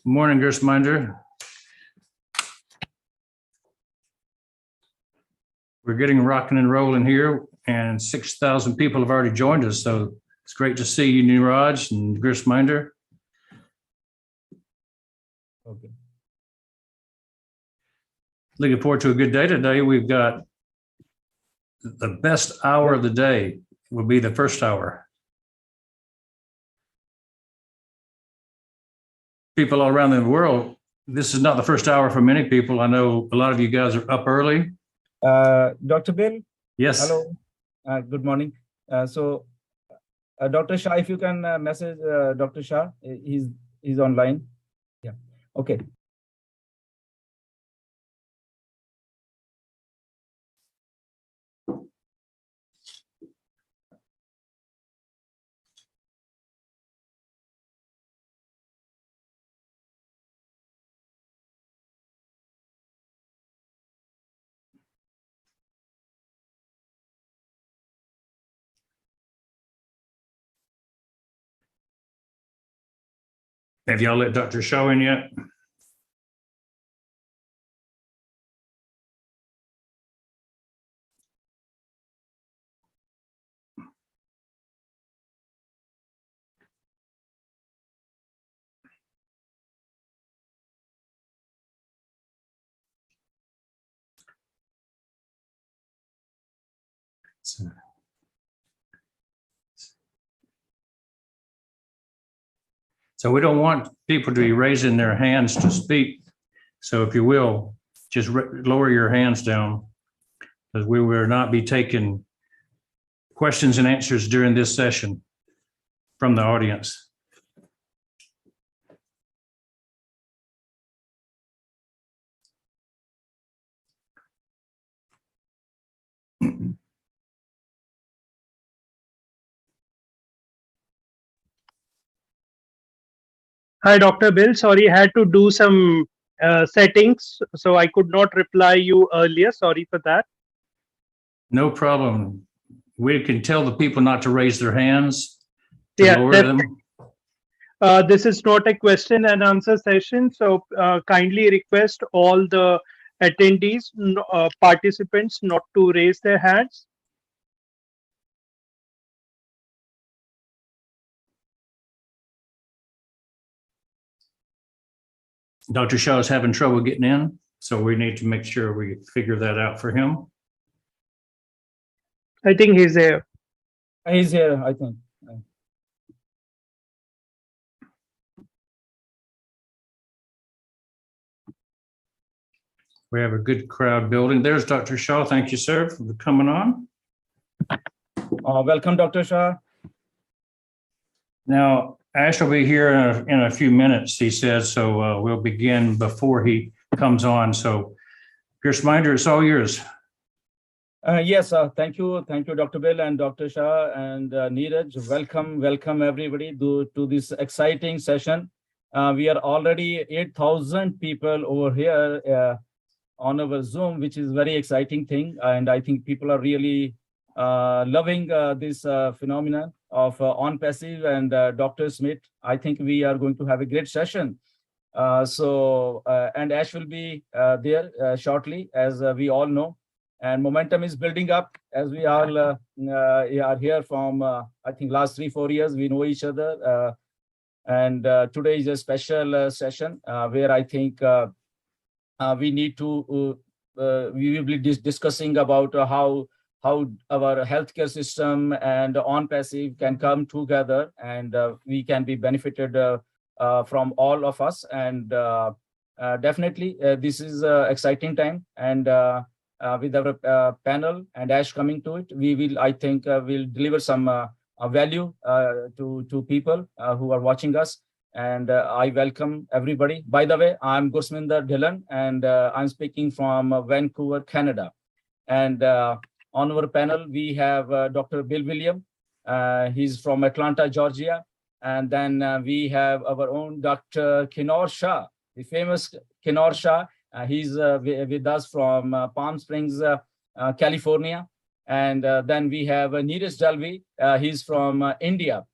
Morning, Gerstminder. We're getting rocking and rolling here, and 6,000 people have already joined us. So it's great to see you, Niraj and Gerstminder. Okay. Looking forward to a good day today. We've got the best hour of the day will be the first hour. People all around the world, this is not the first hour for many people. I know a lot of you guys are up early. Dr. Bill? Yes. Hello. Good morning. Dr. Shah, if you can message Dr. Shah, he's online. Yeah. Okay. Have y'all let Dr. Shaw in yet? So we don't want people to be raising their hands to speak. So if you will, just lower your hands down, because we will not be taking questions and answers during this session from the audience. Hi, Dr. Bill. Sorry, I had to do some settings, so I could not reply you earlier. Sorry for that. No problem. We can tell the people not to raise their hands, to Yeah, lower them. This is not a question and answer session, so kindly request all the attendees, participants not to raise their hands. Dr. Shaw is having trouble getting in, so we need to make sure we figure that out for him. I think he's there. He's here, I think. We have a good crowd building. There's Dr. Shaw. Thank you, sir, for coming on. Welcome, Dr. Shah. Now, Ash will be here in a few minutes, he says, so we'll begin before he comes on. So, Gerstminder, it's all yours. Yes, thank you, Dr. Bill and Dr. Shah and Neeraj. Welcome everybody to this exciting session. We are already 8,000 people over here on our Zoom, which is very exciting thing, and I think people are really loving this phenomenon of ONPASSIVE and Dr. Smith. I think we are going to have a great session. And Ash will be there shortly, as we all know. And momentum is building up as we all are here from, I think, last 3-4 years. We know each other. And today is a special session where I think we need to, we will be discussing about how our healthcare system and ONPASSIVE can come together, and we can be benefited from all of us. And definitely, this is an exciting time. And with our panel and Ash coming to it, we will, I think, will deliver some value to people who are watching us. And I welcome everybody. By the way, I'm Gurshminder Dhillon, and I'm speaking from Vancouver, Canada. And on our panel, we have Dr. Bill William. He's from Atlanta, Georgia. And then we have our own Dr. Kiano Shah, the famous Kiano Shah. He's with us from Palm Springs, California. And then we have Neeraj Dalvi. He's from India.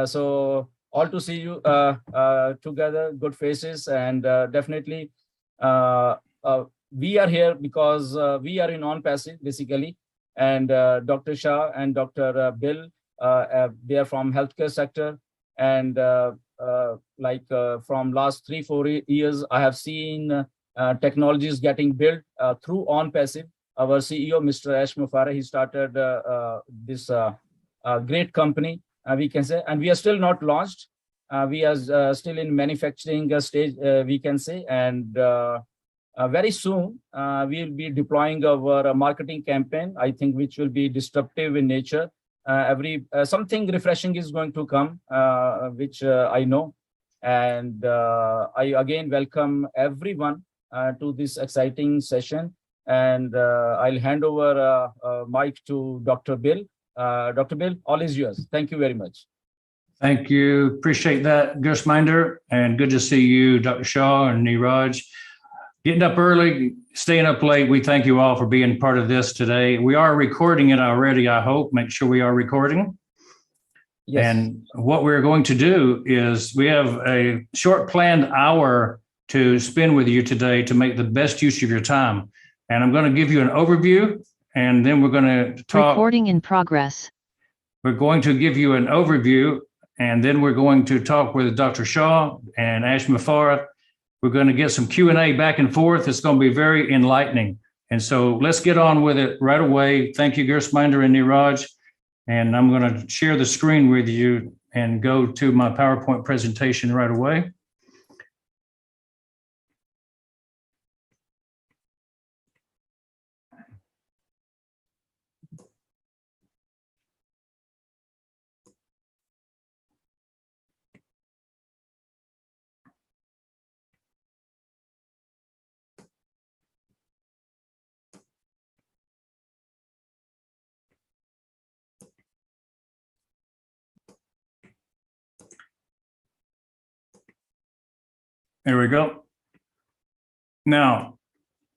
So all to see you together, good faces, and definitely we are here because we are in ONPASSIVE basically, and Dr. Shah and Dr. Bill, they are from healthcare sector, and from last 3-4 years, I have seen technologies getting built through ONPASSIVE. Our CEO, Mr. Mufareh, he started this great company, we can say, and we are still not launched. We are still in manufacturing stage, we can say, and very soon we will be deploying our marketing campaign, I think, which will be disruptive in nature. Something refreshing is going to come, which I know, and I again welcome everyone to this exciting session. And I'll hand over mic to Dr. Bill. Dr. Bill, all is yours. Thank you very much. Thank you. Appreciate that, Gurusminder, and good to see you, Dr. Shah and Neeraj. Getting up early, staying up late, we thank you all for being part of this today. We are recording it already, I hope. Make sure we are recording. Yes. And what we're going to do is we have a short planned hour to spend with you today to make the best use of your time. And I'm going to give you an overview, and then we're going to talk. Recording in progress. We're going to give you an overview, and then we're going to talk with Dr. Shah and Ash Mufareh. We're going to get some Q&A back and forth. It's going to be very enlightening. And so let's get on with it right away. Thank you, Gurusminder and Neeraj. And I'm going to share the screen with you and go to my PowerPoint presentation right away. There we go. Now,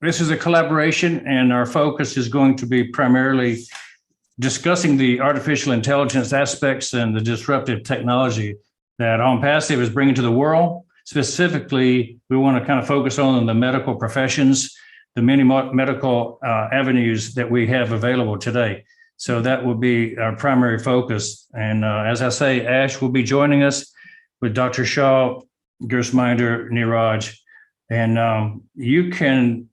this is a collaboration, and our focus is going to be primarily discussing the artificial intelligence aspects and the disruptive technology that ONPASSIVE is bringing to the world. Specifically, we want to kind of focus on the medical professions, the many medical avenues that we have available today. So that will be our primary focus. And as I say, Ash will be joining us with Dr. Shah, Gurusminder, Neeraj, and you can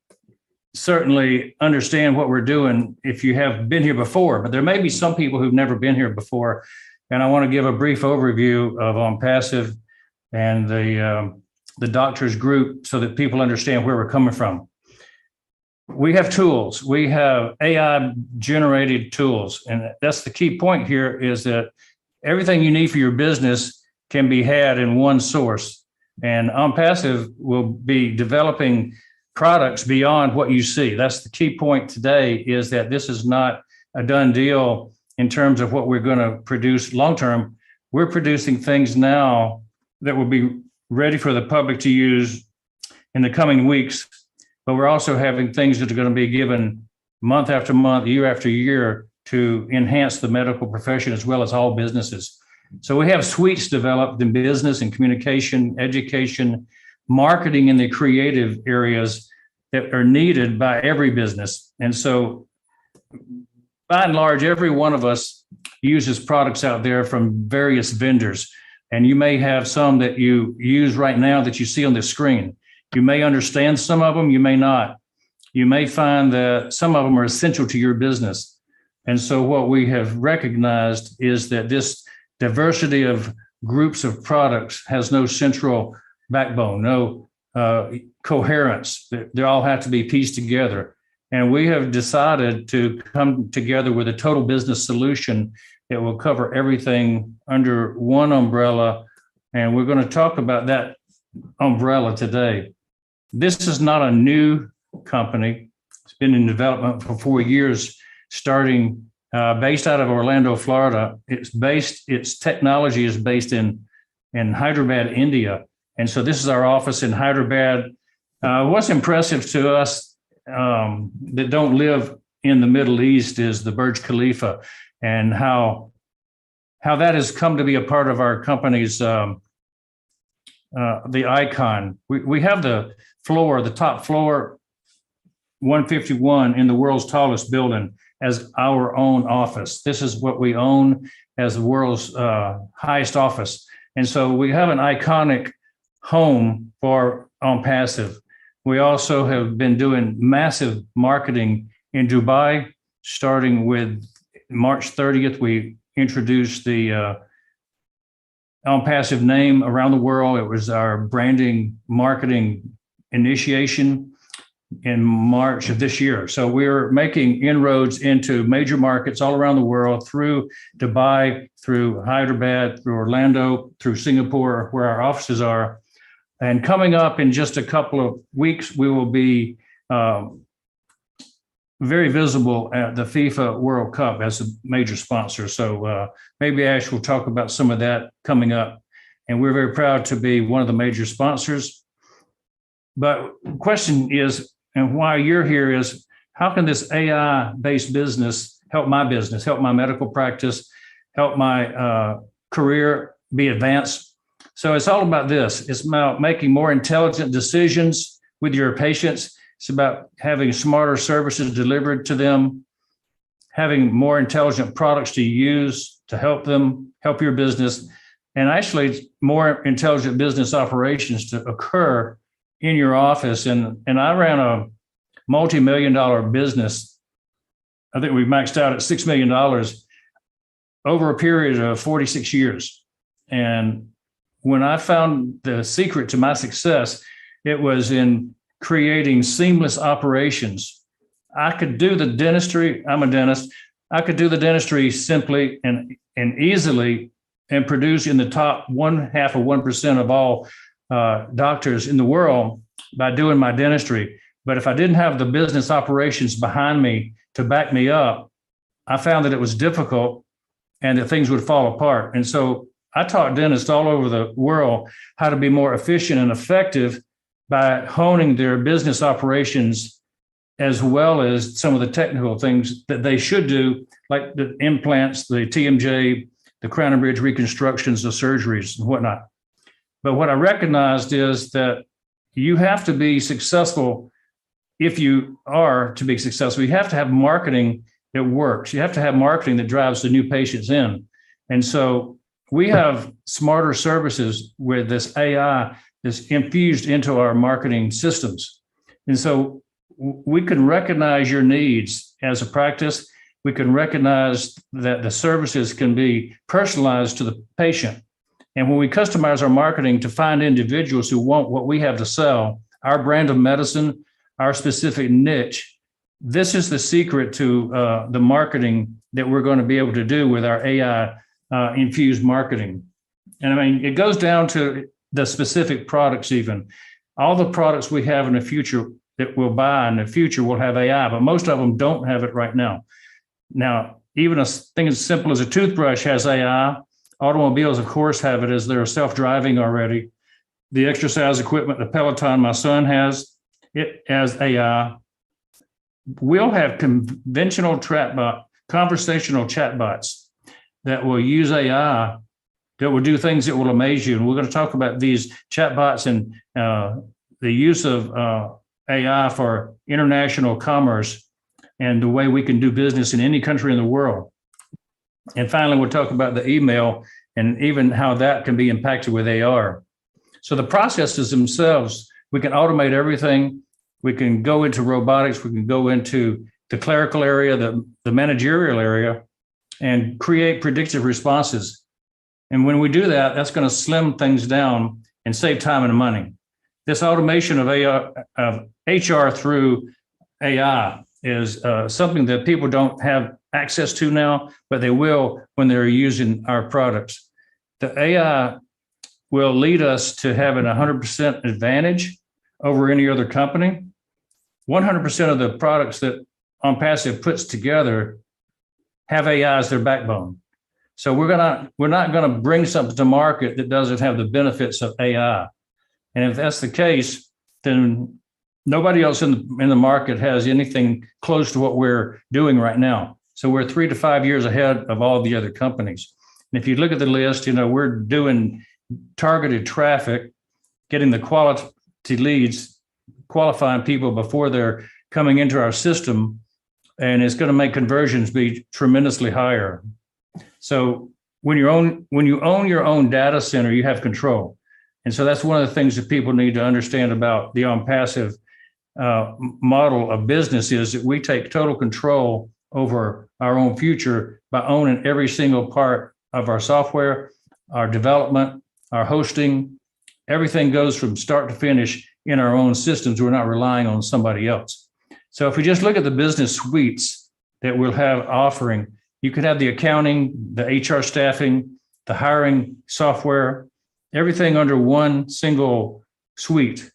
certainly understand what we're doing if you have been here before, but there may be some people who've never been here before, and I want to give a brief overview of ONPASSIVE and the doctors group so that people understand where we're coming from. We have tools. We have AI-generated tools, and that's the key point here, is that everything you need for your business can be had in one source. And ONPASSIVE will be developing products beyond what you see. That's the key point today, is that this is not a done deal in terms of what we're going to produce long-term. We're producing things now that will be ready for the public to use in the coming weeks, but we're also having things that are going to be given month after month, year after year, to enhance the medical profession as well as all businesses. So we have suites developed in business and communication, education, marketing, and the creative areas that are needed by every business. And so by and large, every one of us uses products out there from various vendors. And you may have some that you use right now that you see on the screen. You may understand some of them, you may not. You may find that some of them are essential to your business. And so what we have recognized is that this diversity of groups of products has no central backbone, no coherence. They all have to be pieced together. And we have decided to come together with a total business solution that will cover everything under one umbrella. And we're going to talk about that umbrella today. This is not a new company. It's been in development for 4 years, starting based out of Orlando, Florida. Its technology is based in Hyderabad, India. And so this is our office in Hyderabad. What's impressive to us that don't live in the Middle East is the Burj Khalifa, and how that has come to be a part of our company's the icon. We have the top floor, 151 in the world's tallest building as our own office. This is what we own as the world's highest office. And so we have an iconic home for ONPASSIVE. We also have been doing massive marketing in Dubai, starting with March 30th. We introduced the ONPASSIVE name around the world. It was our branding marketing initiation in March of this year. So we're making inroads into major markets all around the world, through Dubai, through Hyderabad, through Orlando, through Singapore, where our offices are. And coming up in just a couple of weeks, we will be very visible at the FIFA World Cup as a major sponsor. So maybe Ash will talk about some of that coming up. And we're very proud to be one of the major sponsors. But the question is, and why you're here, is how can this AI-based business help my business, help my medical practice, help my career be advanced? So it's all about this. It's about making more intelligent decisions with your patients. It's about having smarter services delivered to them, having more intelligent products to use to help them, help your business, and actually more intelligent business operations to occur in your office. And I ran a multi-million-dollar business. I think we maxed out at $6 million over a period of 46 years. And when I found the secret to my success, it was in creating seamless operations. I could do the dentistry. I'm a dentist. I could do the dentistry simply and easily and produce in the top 0.5% of all doctors in the world by doing my dentistry. But if I didn't have the business operations behind me to back me up, I found that it was difficult and that things would fall apart. And so I taught dentists all over the world how to be more efficient and effective by honing their business operations, as well as some of the technical things that they should do, like the implants, the TMJ, the crown and bridge reconstructions, the surgeries and whatnot. But what I recognized is that you have to be successful. If you are to be successful, you have to have marketing that works. You have to have marketing that drives the new patients in. And so we have smarter services with this AI that's infused into our marketing systems. And so we can recognize your needs as a practice. We can recognize that the services can be personalized to the patient. And when we customize our marketing to find individuals who want what we have to sell, our brand of medicine, our specific niche, this is the secret to the marketing that we're going to be able to do with our AI infused marketing. And I mean, it goes down to the specific products even. All the products we have in the future that we'll buy in the future will have AI, but most of them don't have it right now. Now, even a thing as simple as a toothbrush has AI. Automobiles, of course, have it as they're self-driving already. The exercise equipment, the Peloton my son has, it has AI. We'll have conventional conversational chatbots that will use AI, that will do things that will amaze you. And we're going to talk about these chatbots and the use of AI for international commerce and the way we can do business in any country in the world. And finally, we'll talk about the email and even how that can be impacted with AR. So the processes themselves, we can automate everything. We can go into robotics. We can go into the clerical area, the managerial area, and create predictive responses. And when we do that, that's going to slim things down and save time and money. This automation of HR through AI is something that people don't have access to now, but they will when they're using our products. The AI will lead us to having 100% advantage over any other company. 100% of the products that ONPASSIVE puts together have AI as their backbone. So we're not going to bring something to market that doesn't have the benefits of AI. And if that's the case, then nobody else in the market has anything close to what we're doing right now. So we're 3 to 5 years ahead of all the other companies. And if you look at the list, we're doing targeted traffic getting the quality leads, qualifying people before they're coming into our system, and it's going to make conversions be tremendously higher. So when you own your own data center, you have control. And so that's one of the things that people need to understand about the ONPASSIVE model of business, is that we take total control over our own future by owning every single part of our software, our development, our hosting. Everything goes from start to finish in our own systems. We're not relying on somebody else. So if we just look at the business suites that we'll have offering, you could have the accounting, the HR staffing, the hiring software, everything under one single suite.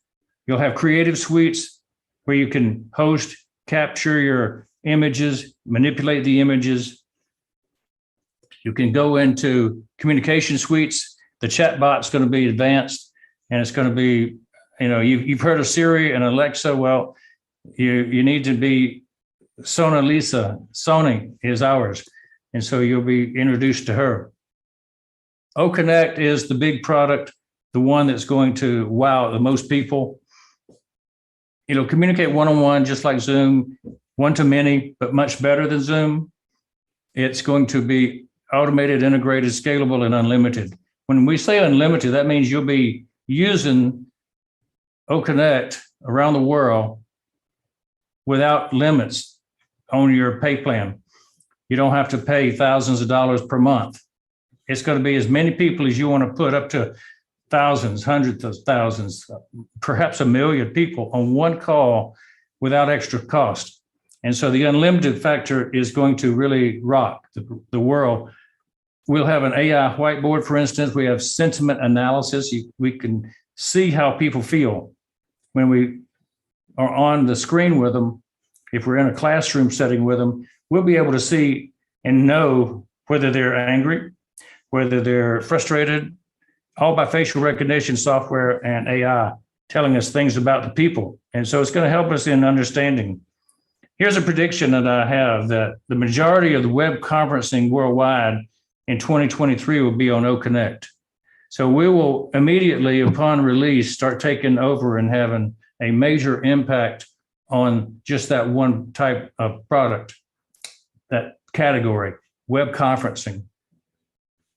You'll have creative suites where you can host, capture your images, manipulate the images. You can go into communication suites. The chat bot's going to be advanced, and it's going to be, you've heard of Siri and Alexa. Well, you need to be Sona Lisa. Sony is ours. And so you'll be introduced to her. OConnect is the big product, the one that's going to wow the most people. It'll communicate one-on-one, just like Zoom, one-to-many, but much better than Zoom. It's going to be automated, integrated, scalable, and unlimited. When we say unlimited, that means you'll be using OConnect around the world without limits on your pay plan. You don't have to pay thousands of dollars per month. It's going to be as many people as you want to put, up to thousands, hundreds of thousands, perhaps 1 million people on one call without extra cost. And so the unlimited factor is going to really rock the world. We'll have an AI whiteboard, for instance. We have sentiment analysis. We can see how people feel when we are on the screen with them. If we're in a classroom setting with them, we'll be able to see and know whether they're angry, whether they're frustrated, all by facial recognition software and AI telling us things about the people. And so it's going to help us in understanding. Here's a prediction that I have, that the majority of the web conferencing worldwide in 2023 will be on OConnect. So we will immediately, upon release, start taking over and having a major impact on just that one type of product, that category, web conferencing.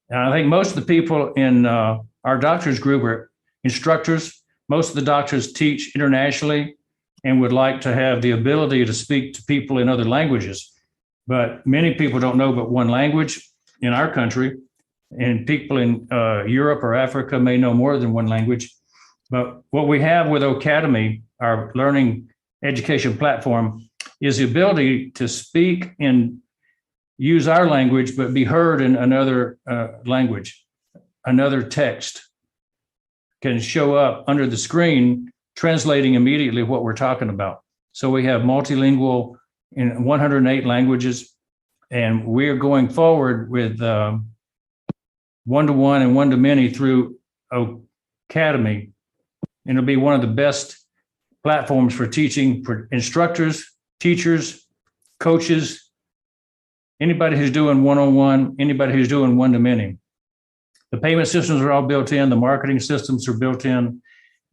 And I think most of the people in our doctors group are instructors. Most of the doctors teach internationally and would like to have the ability to speak to people in other languages. But many people don't know but one language in our country, and people in Europe or Africa may know more than one language. But what we have with Academy, our learning education platform, is the ability to speak and use our language, but be heard in another language. Another text can show up under the screen, translating immediately what we're talking about. So we have multilingual in 108 languages, and we're going forward with one-to-one and one-to-many through Academy. And it'll be one of the best platforms for teaching for instructors, teachers, coaches, anybody who's doing one-on-one, anybody who's doing one-to-many. The payment systems are all built in, the marketing systems are built in,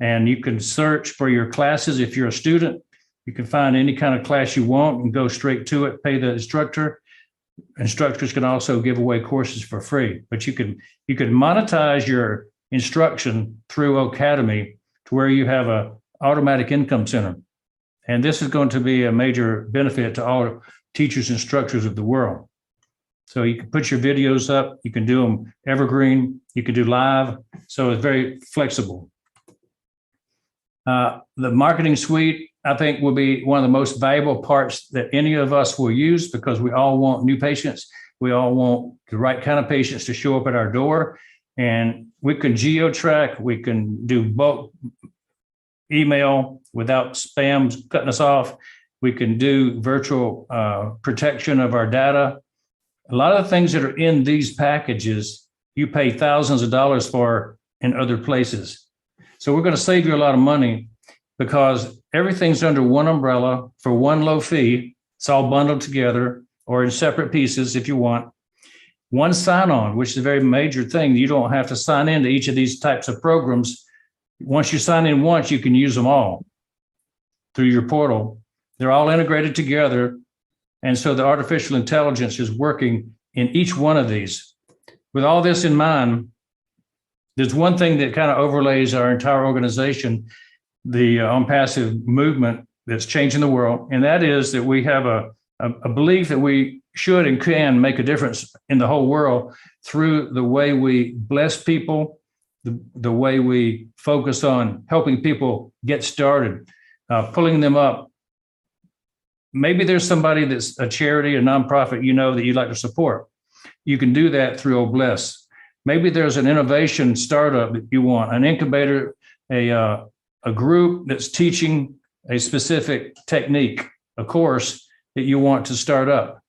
and you can search for your classes. If you're a student, you can find any kind of class you want and go straight to it, pay the instructor. Instructors can also give away courses for free, but you can monetize your instruction through Academy to where you have a automatic income center. And this is going to be a major benefit to all teachers and instructors of the world. So you can put your videos up, you can do them evergreen, you can do live. So it's very flexible. The marketing suite, I think, will be one of the most valuable parts that any of us will use, because we all want new patients. We all want the right kind of patients to show up at our door. And we can geo-track, we can do bulk email without spam cutting us off. We can do virtual protection of our data. A lot of the things that are in these packages, you pay thousands of dollars for in other places. So we're going to save you a lot of money, because everything's under one umbrella for one low fee. It's all bundled together or in separate pieces if you want. One sign-on, which is a very major thing. You don't have to sign into each of these types of programs. Once you sign in once, you can use them all through your portal. They're all integrated together. And so the artificial intelligence is working in each one of these. With all this in mind, there's one thing that kind of overlays our entire organization, the ONPASSIVE movement that's changing the world. And that is that we have a belief that we should and can make a difference in the whole world through the way we bless people, the way we focus on helping people get started, pulling them up. Maybe there's somebody that's a charity, a nonprofit, you know, that you'd like to support. You can do that through OBLESS. Maybe there's an innovation startup that you want, an incubator, a group that's teaching a specific technique, a course that you want to start up.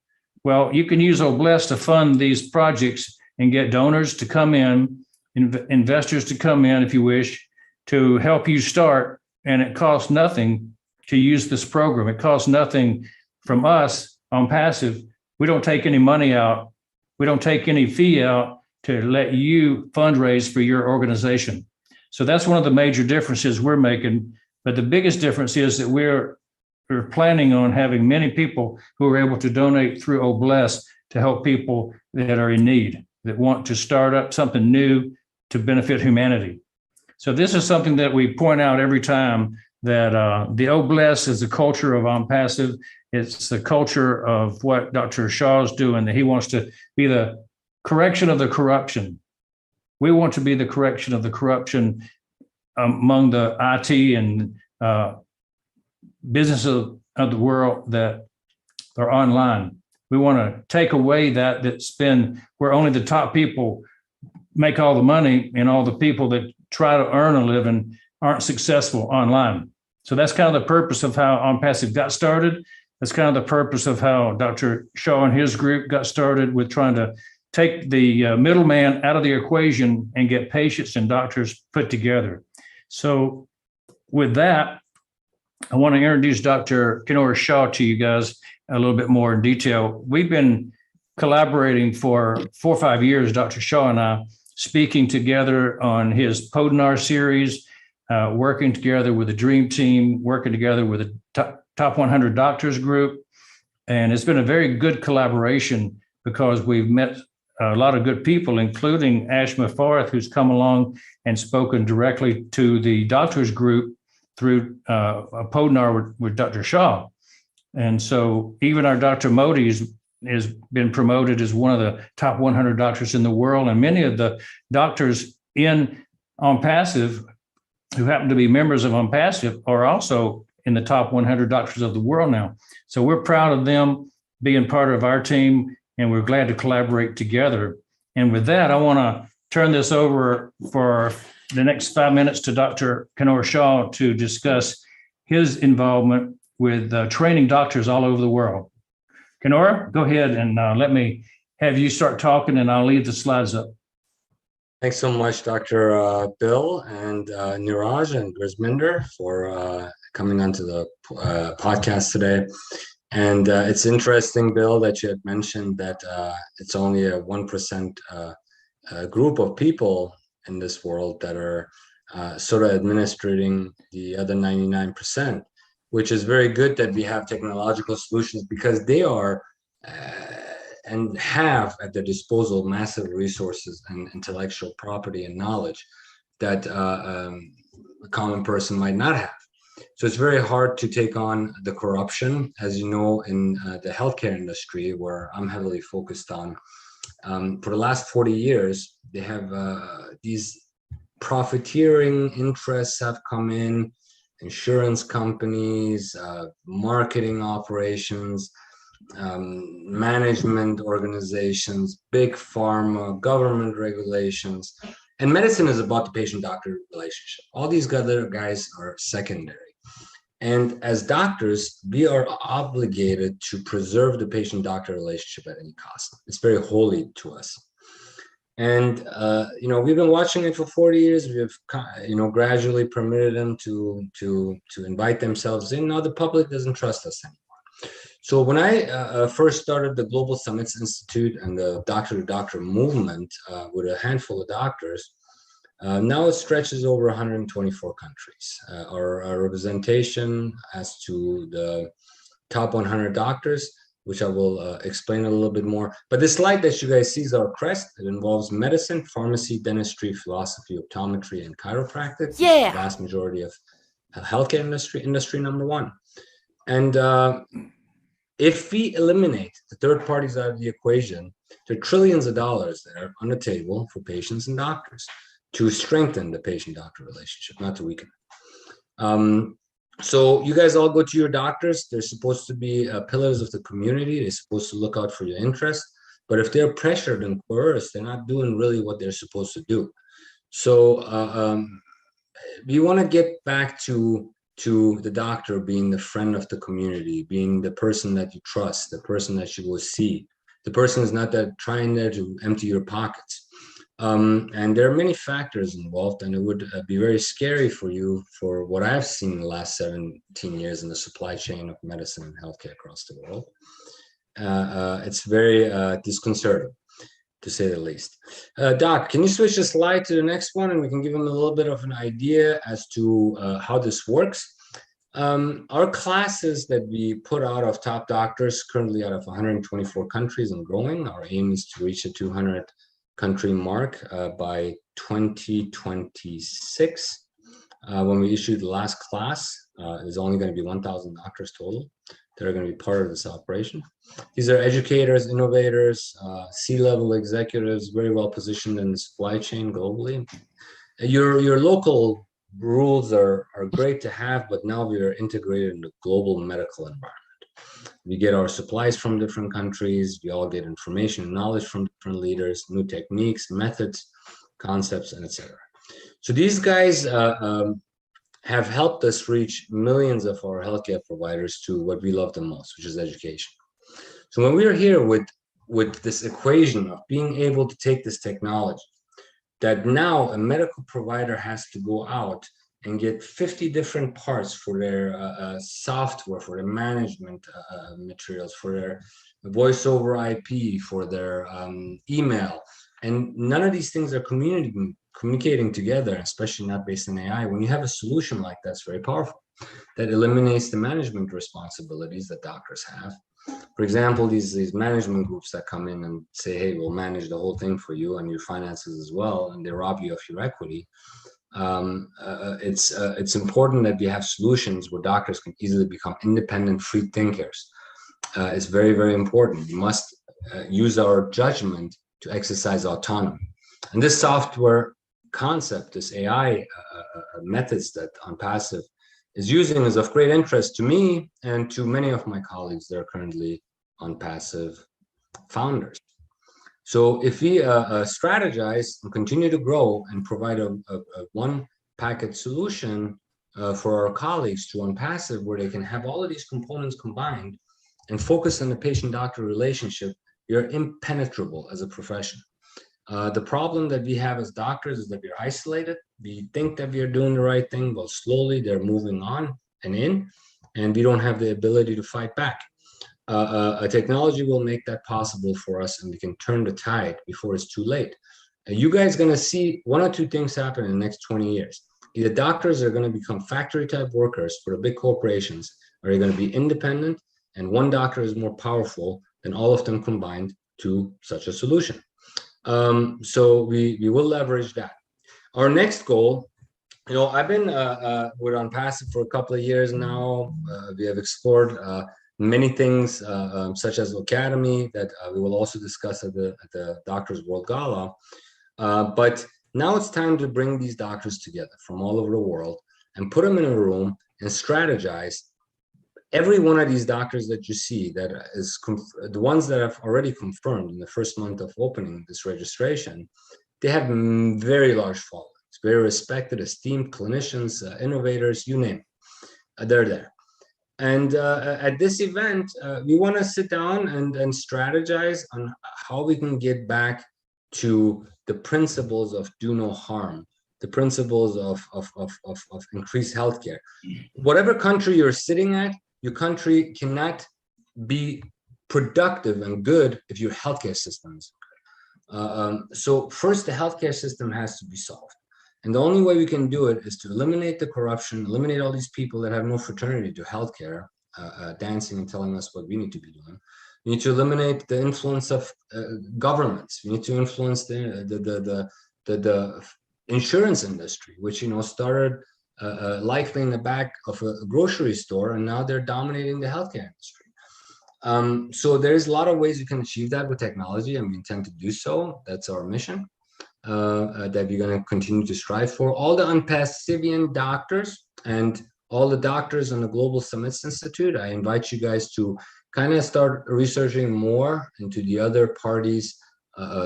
Well, you can use OBLESS to fund these projects and get donors to come in, investors to come in, if you wish, to help you start. And it costs nothing to use this program. It costs nothing from us ONPASSIVE. We don't take any money out. We don't take any fee out to let you fundraise for your organization. So that's one of the major differences we're making. But the biggest difference is that we're planning on having many people who are able to donate through OBLESS to help people that are in need, that want to start up something new to benefit humanity. So this is something that we point out every time, that the OBLESS is the culture of ONPASSIVE. It's the culture of what Dr. Shaw is doing, that he wants to be the correction of the corruption. We want to be the correction of the corruption among the IT and businesses of the world that are online. We want to take away that's been where only the top people make all the money, and all the people that try to earn a living aren't successful online. So that's kind of the purpose of how ONPASSIVE got started. That's kind of the purpose of how Dr. Shaw and his group got started, with trying to take the middleman out of the equation and get patients and doctors put together. So with that, I want to introduce Dr. Kiano Shaw to you guys a little bit more in detail. We've been collaborating for 4 or 5 years, Dr. Shaw and I, speaking together on his Podinar series, working together with the Dream Team, working together with the Top 100 Doctors group. And it's been a very good collaboration because we've met a lot of good people, including Mufareh, who's come along and spoken directly to the doctors group through a Podinar with Dr. Shaw. And so even our Dr. Modi has been promoted as one of the top 100 doctors in the world. And many of the doctors in ONPASSIVE who happen to be members of ONPASSIVE are also in the top 100 doctors of the world now. So we're proud of them being part of our team, and we're glad to collaborate together. And with that, I want to turn this over for the next 5 minutes to Dr. Kiano Shaw to discuss his involvement with training doctors all over the world. Kiano, go ahead and let me have you start talking, and I'll leave the slides up. Thanks so much, Dr. Bill and Niraj and Grisminder for coming onto the podcast today. And it's interesting, Bill, that you had mentioned that it's only a 1% group of people in this world that are sort of administrating the other 99%, which is very good that we have technological solutions, because they are and have at their disposal massive resources and intellectual property and knowledge that a common person might not have. So it's very hard to take on the corruption, as you know, in the healthcare industry, where I'm heavily focused on. For the last 40 years, they have these profiteering interests have come in, insurance companies, marketing operations, management organizations, big pharma, government regulations, and medicine is about the patient-doctor relationship. All these other guys are secondary. And as doctors, we are obligated to preserve the patient-doctor relationship at any cost. It's very holy to us. And, we've been watching it for 40 years. We've, gradually permitted them to invite themselves in. Now the public doesn't trust us anymore. So when I first started the Global Summits Institute and the doctor-to-doctor movement with a handful of doctors, Now it stretches over 124 countries. Our representation as to the top 100 doctors, which I will explain a little bit more. But this slide that you guys see is our crest. It involves medicine, pharmacy, dentistry, philosophy, optometry, and chiropractic. Yeah. The vast majority of healthcare industry number one. And if we eliminate the third parties out of the equation, there are trillions of dollars that are on the table for patients and doctors to strengthen the patient-doctor relationship, not to weaken it. So you guys all go to your doctors. They're supposed to be pillars of the community. They're supposed to look out for your interests. But if they're pressured and coerced, they're not doing really what they're supposed to do. So we want to get back to the doctor being the friend of the community, being the person that you trust, the person that you will see. The person is not that trying there to empty your pockets. And there are many factors involved, and it would be very scary for you for what I've seen in the last 17 years in the supply chain of medicine and healthcare across the world. It's very disconcerting, to say the least. Doc, can you switch the slide to the next one, and we can give them a little bit of an idea as to how this works. Our classes that we put out of top doctors, currently out of 124 countries and growing. Our aim is to reach a 200 country mark by 2026. When we issue the last class, there's only going to be 1,000 doctors total that are going to be part of this operation. These are educators, innovators, C-level executives, very well positioned in the supply chain globally. Your local rules are great to have, but now we are integrated in the global medical environment. We get our supplies from different countries. We all get information and knowledge from different leaders, new techniques, methods, concepts, and etc. So these guys have helped us reach millions of our healthcare providers to what we love the most, which is education. So when we're here with this equation of being able to take this technology, that now a medical provider has to go out and get 50 different parts for their software, for their management materials, for their voice over IP, for their email. And none of these things are communicating together, especially not based on AI. When you have a solution like that, it's very powerful. That eliminates the management responsibilities that doctors have. For example, these management groups that come in and say, hey, we'll manage the whole thing for you and your finances as well, and they rob you of your equity. It's important that we have solutions where doctors can easily become independent, free thinkers. It's very, very important. We must use our judgment to exercise autonomy. And this software concept, this AI methods that ONPASSIVE is using is of great interest to me and to many of my colleagues that are currently ONPASSIVE founders. So if we strategize and continue to grow and provide a one package solution for our colleagues to ONPASSIVE, where they can have all of these components combined and focus on the patient-doctor relationship, you're impenetrable as a profession. The problem that we have as doctors is that we're isolated. We think that we are doing the right thing, but slowly they're moving on and in, and we don't have the ability to fight back. A technology will make that possible for us, and we can turn the tide before it's too late. You guys are going to see one or two things happen in the next 20 years. Either doctors are going to become factory-type workers for the big corporations, or they're going to be independent, and one doctor is more powerful than all of them combined to such a solution. So we will leverage that. Our next goal, I've been with ONPASSIVE for a couple of years now. We have explored many things, such as Academy, that we will also discuss at the Doctors World Gala. But now it's time to bring these doctors together from all over the world and put them in a room and strategize. Every one of these doctors that you see, that is the ones that have already confirmed in the first month of opening this registration, they have very large followings, very respected, esteemed clinicians, innovators, you name it. They're there. And at this event, we want to sit down and strategize on how we can get back to the principles of do no harm, the principles of increased healthcare. Whatever country you're sitting at, your country cannot be productive and good if your healthcare system is good. So first, the healthcare system has to be solved. And the only way we can do it is to eliminate the corruption, eliminate all these people that have no fraternity to healthcare, dancing and telling us what we need to be doing. We need to eliminate the influence of governments. We need to influence the insurance industry, which started likely in the back of a grocery store, and now they're dominating the healthcare industry. So there's a lot of ways you can achieve that with technology, and we intend to do so. That's our mission that we're going to continue to strive for. All the ONPASSIVE doctors and all the doctors on the Global Summits Institute, I invite you guys to kind of start researching more into the other parties'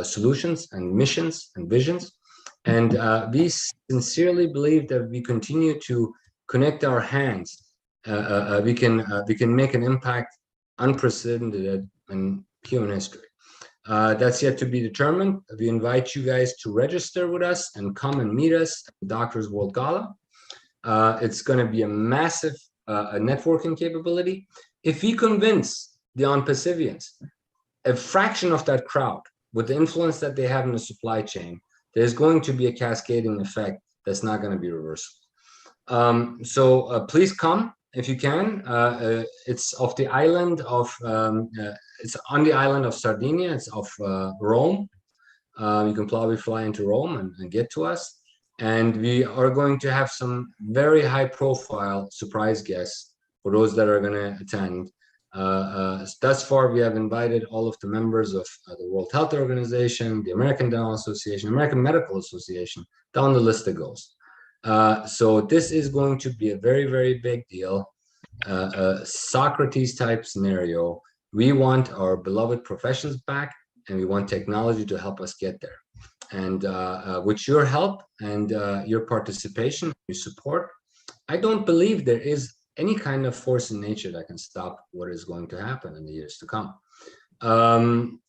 solutions and missions and visions. And we sincerely believe that we continue to connect our hands. We can make an impact unprecedented in human history. That's yet to be determined. We invite you guys to register with us and come and meet us at the Doctors World Gala. It's going to be a massive networking capability. If we convince the ONPASSIVians, a fraction of that crowd, with the influence that they have in the supply chain, there's going to be a cascading effect that's not going to be reversible. So please come if you can. It's off the island of, it's on the island of Sardinia. It's off Rome. You can probably fly into Rome and get to us. And we are going to have some very high profile surprise guests for those that are going to attend. Thus far, we have invited all of the members of the World Health Organization, the American Dental Association, American Medical Association, down the list it goes. So this is going to be a very, very big deal, Socrates type scenario. We want our beloved professions back, and we want technology to help us get there. And with your help and your participation, your support, I don't believe there is any kind of force in nature that can stop what is going to happen in the years to come.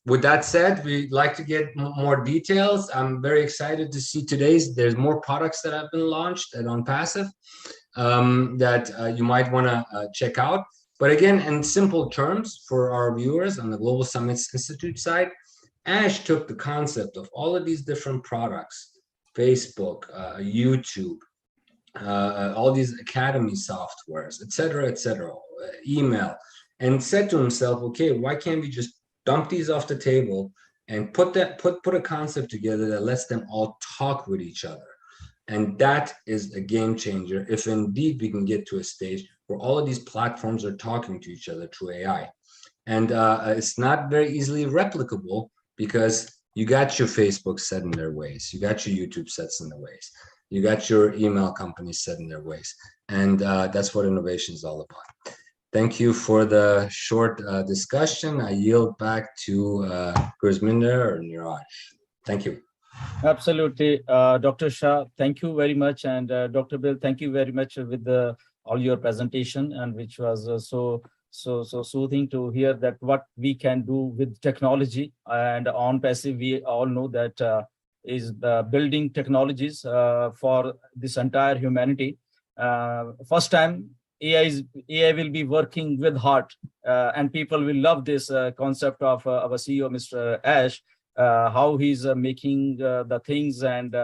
With that said, we'd like to get more details. I'm very excited to see there's more products that have been launched at ONPASSIVE that you might want to check out. But again, in simple terms for our viewers on the Global Summits Institute side, Ash took the concept of all of these different products, Facebook, YouTube, all these academy softwares, et cetera, email, and said to himself, okay, why can't we just dump these off the table and put a concept together that lets them all talk with each other? And that is a game changer if indeed we can get to a stage where all of these platforms are talking to each other through AI. And it's not very easily replicable because you got your Facebook set in their ways, you got your YouTube sets in their ways, you got your email companies set in their ways. And that's what innovation is all about. Thank you for the short discussion. I yield back to Gurminder or Niraj. Thank you. Absolutely. Dr. Shah, thank you very much. And Dr. Bill, thank you very much with all your presentation, and which was so soothing to hear that what we can do with technology. And ONPASSIVE, we all know that is building technologies for this entire humanity. First time AI will be working with heart, and people will love this concept of our CEO, Mr. Ash, how he's making the things. And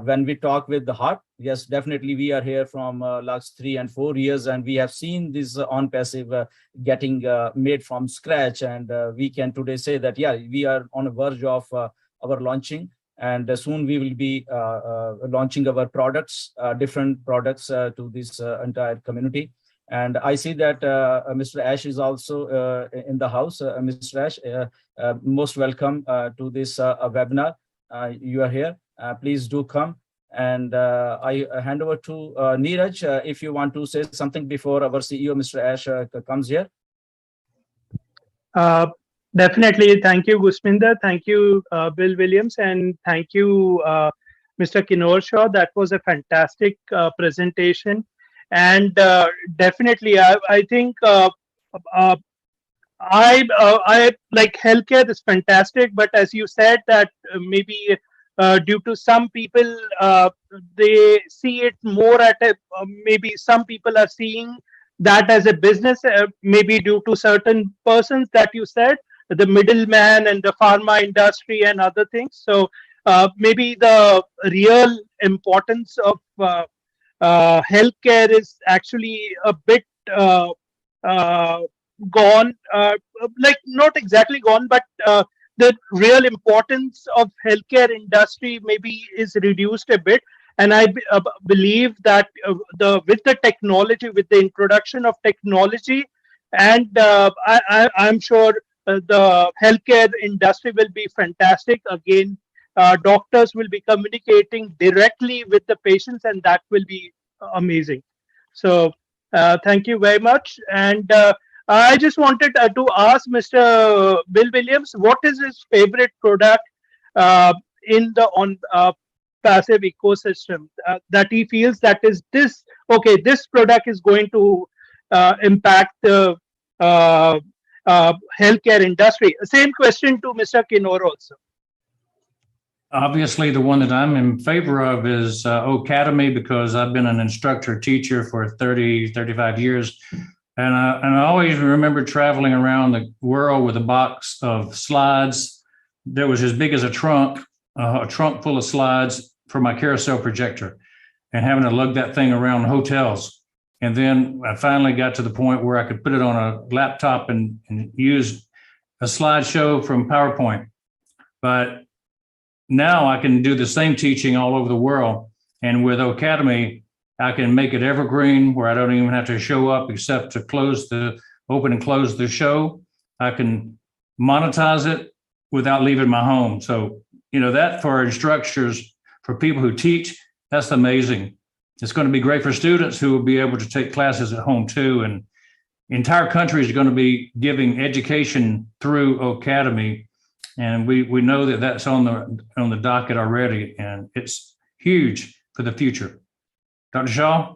when we talk with the heart, yes, definitely we are here from last 3 and 4 years, and we have seen this ONPASSIVE getting made from scratch. And we can today say that, yeah, we are on the verge of our launching. And soon we will be launching our products, different products to this entire community. And I see that Mr. Ash is also in the house. Mr. Ash, most welcome to this webinar. You are here. Please do come. And I hand over to Neeraj, if you want to say something before our CEO, Mr. Ash, comes here. Definitely. Thank you, Gurminder. Thank you, Bill Williams. And thank you, Mr. Kiano Shah. That was a fantastic presentation. And definitely, I think I like healthcare is fantastic. But as you said, that maybe due to some people, they see it more at maybe some people are seeing that as a business, maybe due to certain persons that you said, the middleman and the pharma industry and other things. So maybe the real importance of healthcare is actually a bit gone, like not exactly gone, but the real importance of healthcare industry maybe is reduced a bit. And I believe that with the technology, with the introduction of technology, and I'm sure the healthcare industry will be fantastic. Again, doctors will be communicating directly with the patients, and that will be amazing. So thank you very much. And I just wanted to ask Mr. Bill Williams, what is his favorite product in the passive ecosystem that he feels that is this, okay, this product is going to impact the healthcare industry. Same question to Mr. Kinor also. Obviously, the one that I'm in favor of is Academy, because I've been an instructor teacher for 30, 35 years. And I always remember traveling around the world with a box of slides that was as big as a trunk full of slides for my carousel projector, and having to lug that thing around hotels. And then I finally got to the point where I could put it on a laptop and use a slideshow from PowerPoint. But now I can do the same teaching all over the world. And with Academy, I can make it evergreen, where I don't even have to show up except to open and close the show. I can monetize it without leaving my home. So, that for instructors, for people who teach, that's amazing. It's going to be great for students who will be able to take classes at home too. And entire countries are going to be giving education through Academy. And we know that that's on the docket already, and it's huge for the future. Dr. Shaw?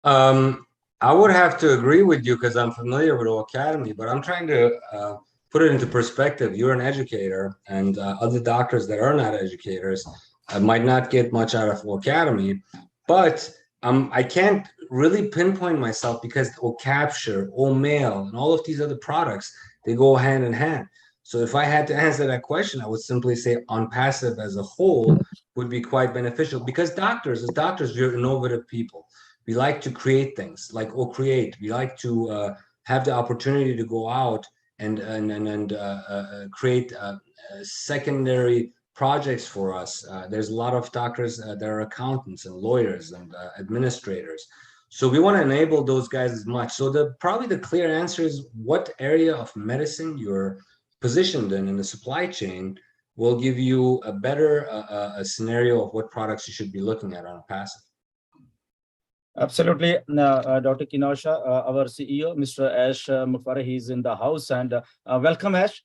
I would have to agree with you because I'm familiar with Academy, but I'm trying to put it into perspective. You're an educator, and other doctors that are not educators might not get much out of Academy, but I can't really pinpoint myself because OCapture, OMail, and all of these other products, they go hand in hand. So if I had to answer that question, I would simply say ONPASSIVE as a whole would be quite beneficial, because as doctors, we're innovative people. We like to create things like create. We like to have the opportunity to go out and create secondary projects for us. There's a lot of doctors that are accountants and lawyers and administrators. So we want to enable those guys as much. So probably the clear answer is what area of medicine you're positioned in the supply chain will give you a better a scenario of what products you should be looking at on passive. Absolutely, Dr. Kinosha, our CEO, Mr. Ash Mufareh, he's in the house, and welcome, Ash.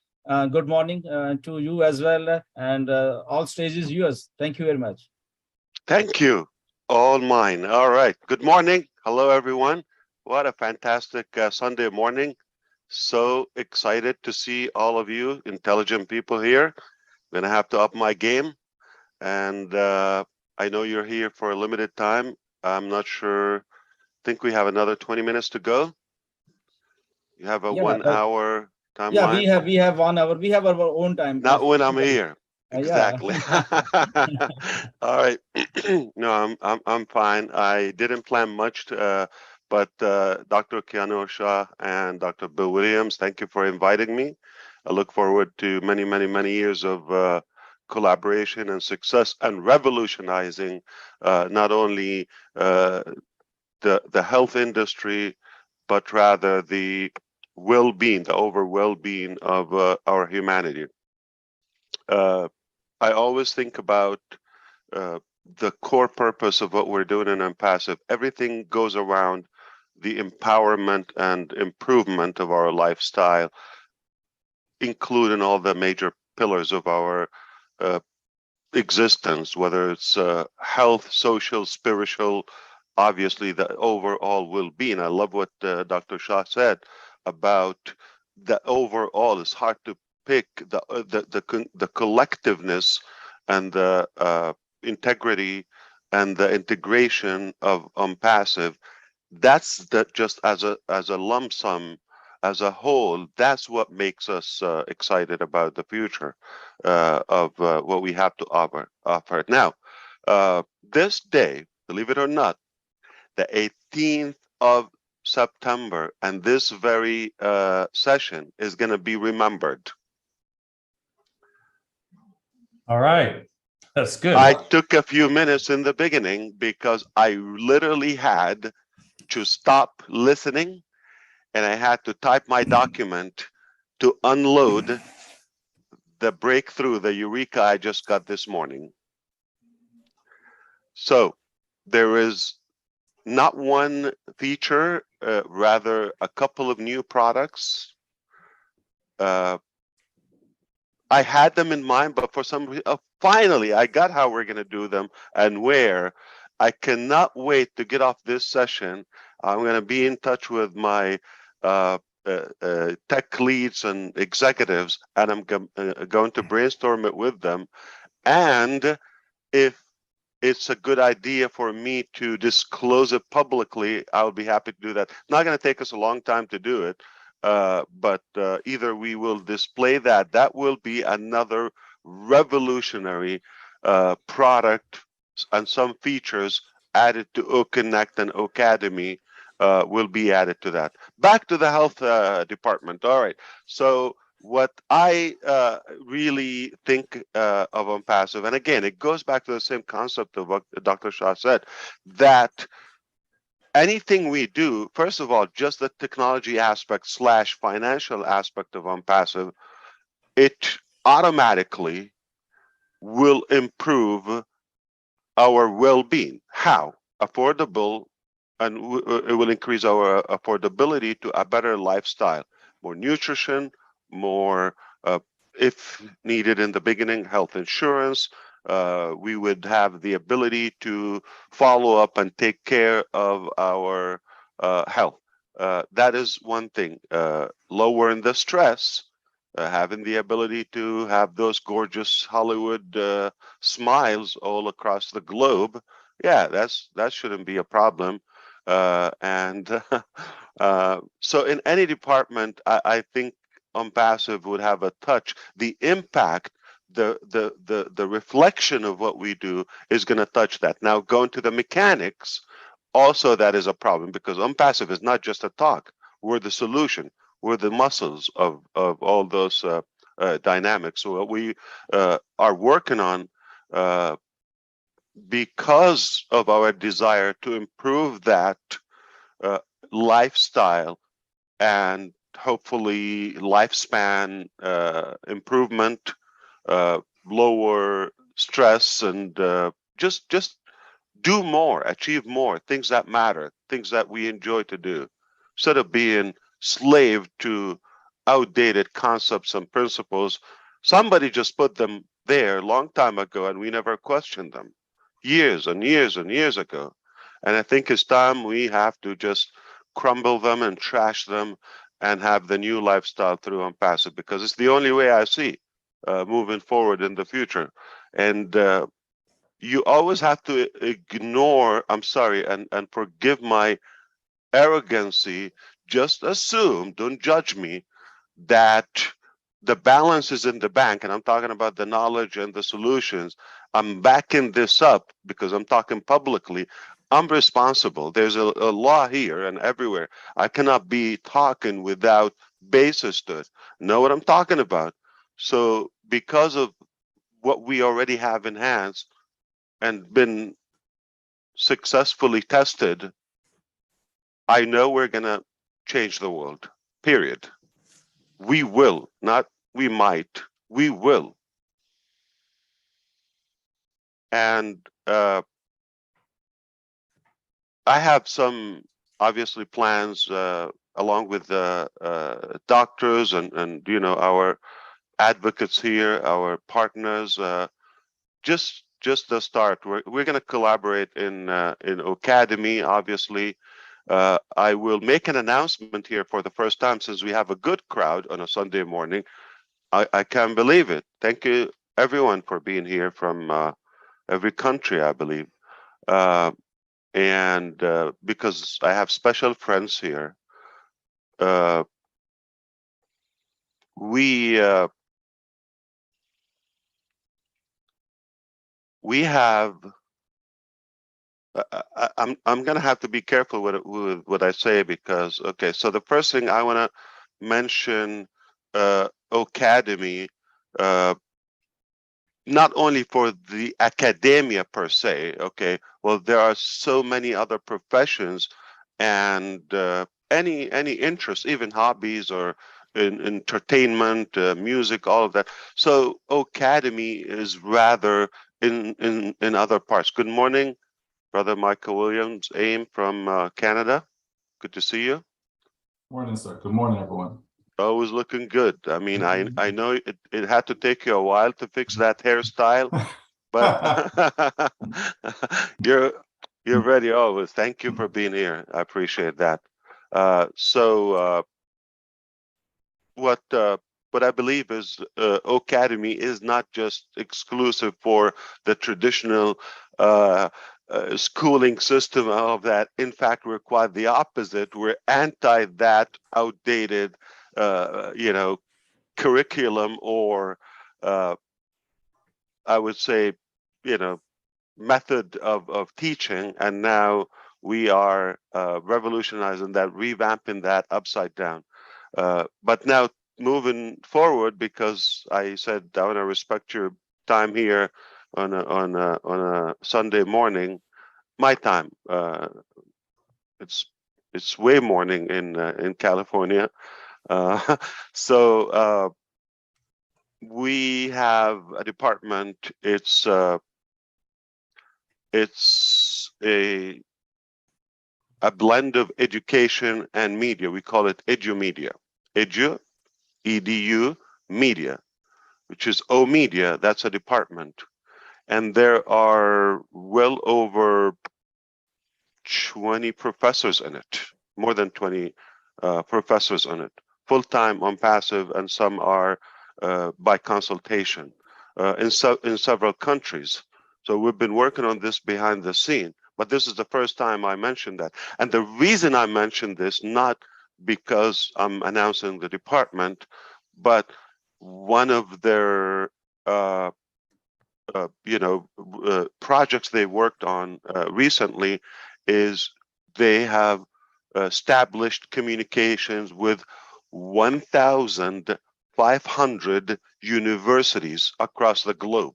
Good morning to you as well, and all stages yours. Thank you very much. Thank you. All mine. All right. Good morning. Hello, everyone. What a fantastic Sunday morning. So excited to see all of you intelligent people here. I'm gonna have to up my game, and I know you're here for a limited time. I'm not sure. I think we have another 20 minutes to go. You have a 1 hour timeline. Yeah, we have 1 hour. We have our own time. Not when I'm here. Exactly. All right. No, I'm fine. I didn't plan much, but Dr. Kiano Shah and Dr. Bill Williams, thank you for inviting me. I look forward to many, many, many years of collaboration and success and revolutionizing not only the health industry, but rather the well-being, the overall well-being of our humanity. I always think about the core purpose of what we're doing in ONPASSIVE. Everything goes around the empowerment and improvement of our lifestyle, including all the major pillars of our existence, whether it's health, social, spiritual, obviously the overall well-being. I love what Dr. Shah said about the overall. It's hard to pick the collectiveness and the integrity and the integration of ONPASSIVE. That's just as a lump sum, as a whole. That's what makes us excited about the future of what we have to offer. Now, This day, believe it or not, the 18th of September, and this very session is going to be remembered. All right. That's good. I took a few minutes in the beginning because I literally had to stop listening and I had to type my document to unload the breakthrough, the eureka I just got this morning. So there is not one feature, rather a couple of new products. I had them in mind, but for some reason, finally, I got how we're going to do them and where. I cannot wait to get off this session. I'm going to be in touch with my tech leads and executives, and I'm going to brainstorm it with them. And if it's a good idea for me to disclose it publicly, I'll be happy to do that. Not going to take us a long time to do it, but either we will display that. That will be another revolutionary product, and some features added to OConnect and Ocademy will be added to that. Back to the health department. All right. So what I really think of ONPASSIVE, and again, it goes back to the same concept of what Dr. Shah said, that anything we do, first of all, just the technology aspect / financial aspect of ONPASSIVE, it automatically will improve our well-being. How? Affordable, and it will increase our affordability to a better lifestyle, more nutrition, more, if needed in the beginning, health insurance. We would have the ability to follow up and take care of our health. That is one thing. Lowering the stress, having the ability to have those gorgeous Hollywood smiles all across the globe. Yeah, that shouldn't be a problem. So in any department, I think ONPASSIVE would have a touch. The impact, the reflection of what we do is going to touch that. Now, going to the mechanics, also that is a problem because ONPASSIVE is not just a talk. We're the solution. We're the muscles of all those dynamics. So what we are working on, because of our desire to improve that lifestyle and hopefully lifespan improvement, lower stress, and just do more, achieve more, things that matter, things that we enjoy to do, instead of being slave to outdated concepts and principles. Somebody just put them there a long time ago and we never questioned them, years and years and years ago. And I think it's time we have to just crumble them and trash them and have the new lifestyle through ONPASSIVE, because it's the only way I see moving forward in the future. And you always have to ignore, I'm sorry, and forgive my arrogancy, just assume, don't judge me, that the balance is in the bank, and I'm talking about the knowledge and the solutions. I'm backing this up because I'm talking publicly. I'm responsible. There's a law here and everywhere. I cannot be talking without basis to it. Know what I'm talking about? So because of what we already have in hands and been successfully tested, I know we're going to change the world, period. We will, not we might, we will. And I have some, obviously, plans along with the doctors and you know, our advocates here, our partners, just the start. We're going to collaborate in Ocademy, obviously. I will make an announcement here for the first time, since we have a good crowd on a Sunday morning. I can't believe it. Thank you, everyone, for being here from every country, I believe. And because I have special friends here, we have I'm gonna have to be careful with what I say because okay. So the first thing I want to mention, Academy, not only for the academia per se. Okay, well there are so many other professions and any interest, even hobbies or in entertainment, music, all of that. So Academy is rather in other parts. Good morning. Brother Michael Williams, AIM from Canada. Good to see you. Morning, sir. Good morning, everyone. Always looking good. I mean, I know it had to take you a while to fix that hairstyle, but you're ready always. Thank you for being here. I appreciate that. What I believe is Academy is not just exclusive for the traditional schooling system of that. In fact, we're quite the opposite. We're anti that outdated, curriculum or I would say, method of teaching. And now we are revolutionizing that, revamping that upside down. But now moving forward, because I said I want to respect your time here on a Sunday morning, my time. It's way morning in California. So we have a department. It's a blend of education and media. We call it EduMedia. Edu, EDU, media, which is O Media. That's a department. And there are well over 20 professors in it, more than 20 professors in it, full-time on passive, and some are by consultation in several countries. So we've been working on this behind the scene, but this is the first time I mentioned that. And the reason I mentioned this, not because I'm announcing the department, but one of their projects they worked on recently is they have established communications with 1,500 universities across the globe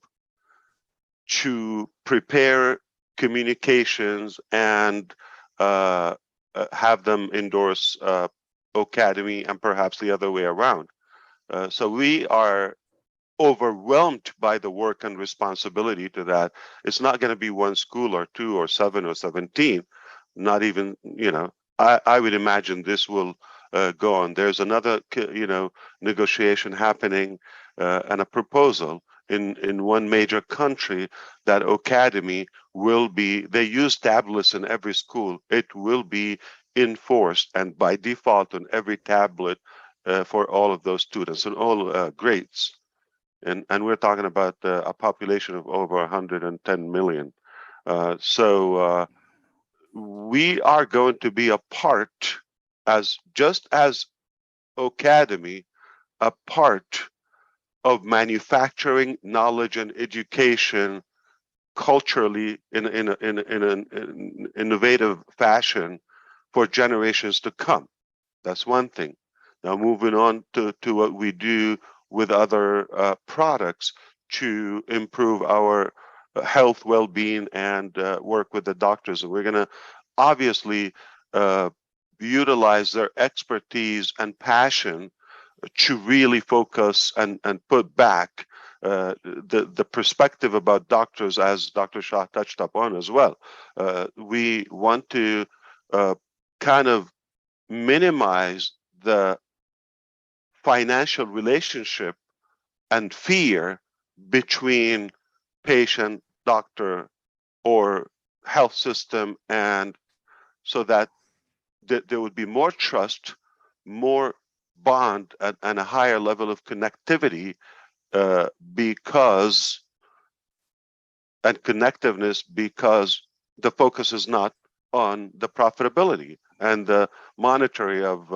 to prepare communications and have them endorse Academy and perhaps the other way around. So we are overwhelmed by the work and responsibility to that. It's not going to be one school or two or 7 or 17, not even, I would imagine this will go on. There's another, negotiation happening and a proposal in one major country that Academy will be, they use tablets in every school. It will be enforced and by default on every tablet for all of those students and all grades. And we're talking about a population of over 110 million. So we are going to be a part, just as Academy, a part of manufacturing knowledge and education culturally in an innovative fashion for generations to come. That's one thing. Now moving on to what we do with other products to improve our health, well-being, and work with the doctors. And we're going to obviously utilize their expertise and passion to really focus and put back the perspective about doctors, as Dr. Shah touched upon as well. We want to kind of minimize the financial relationship and fear between patient, doctor, or health system, and so that there would be more trust, more bond, and a higher level of connectivity because the focus is not on the profitability and the monetary of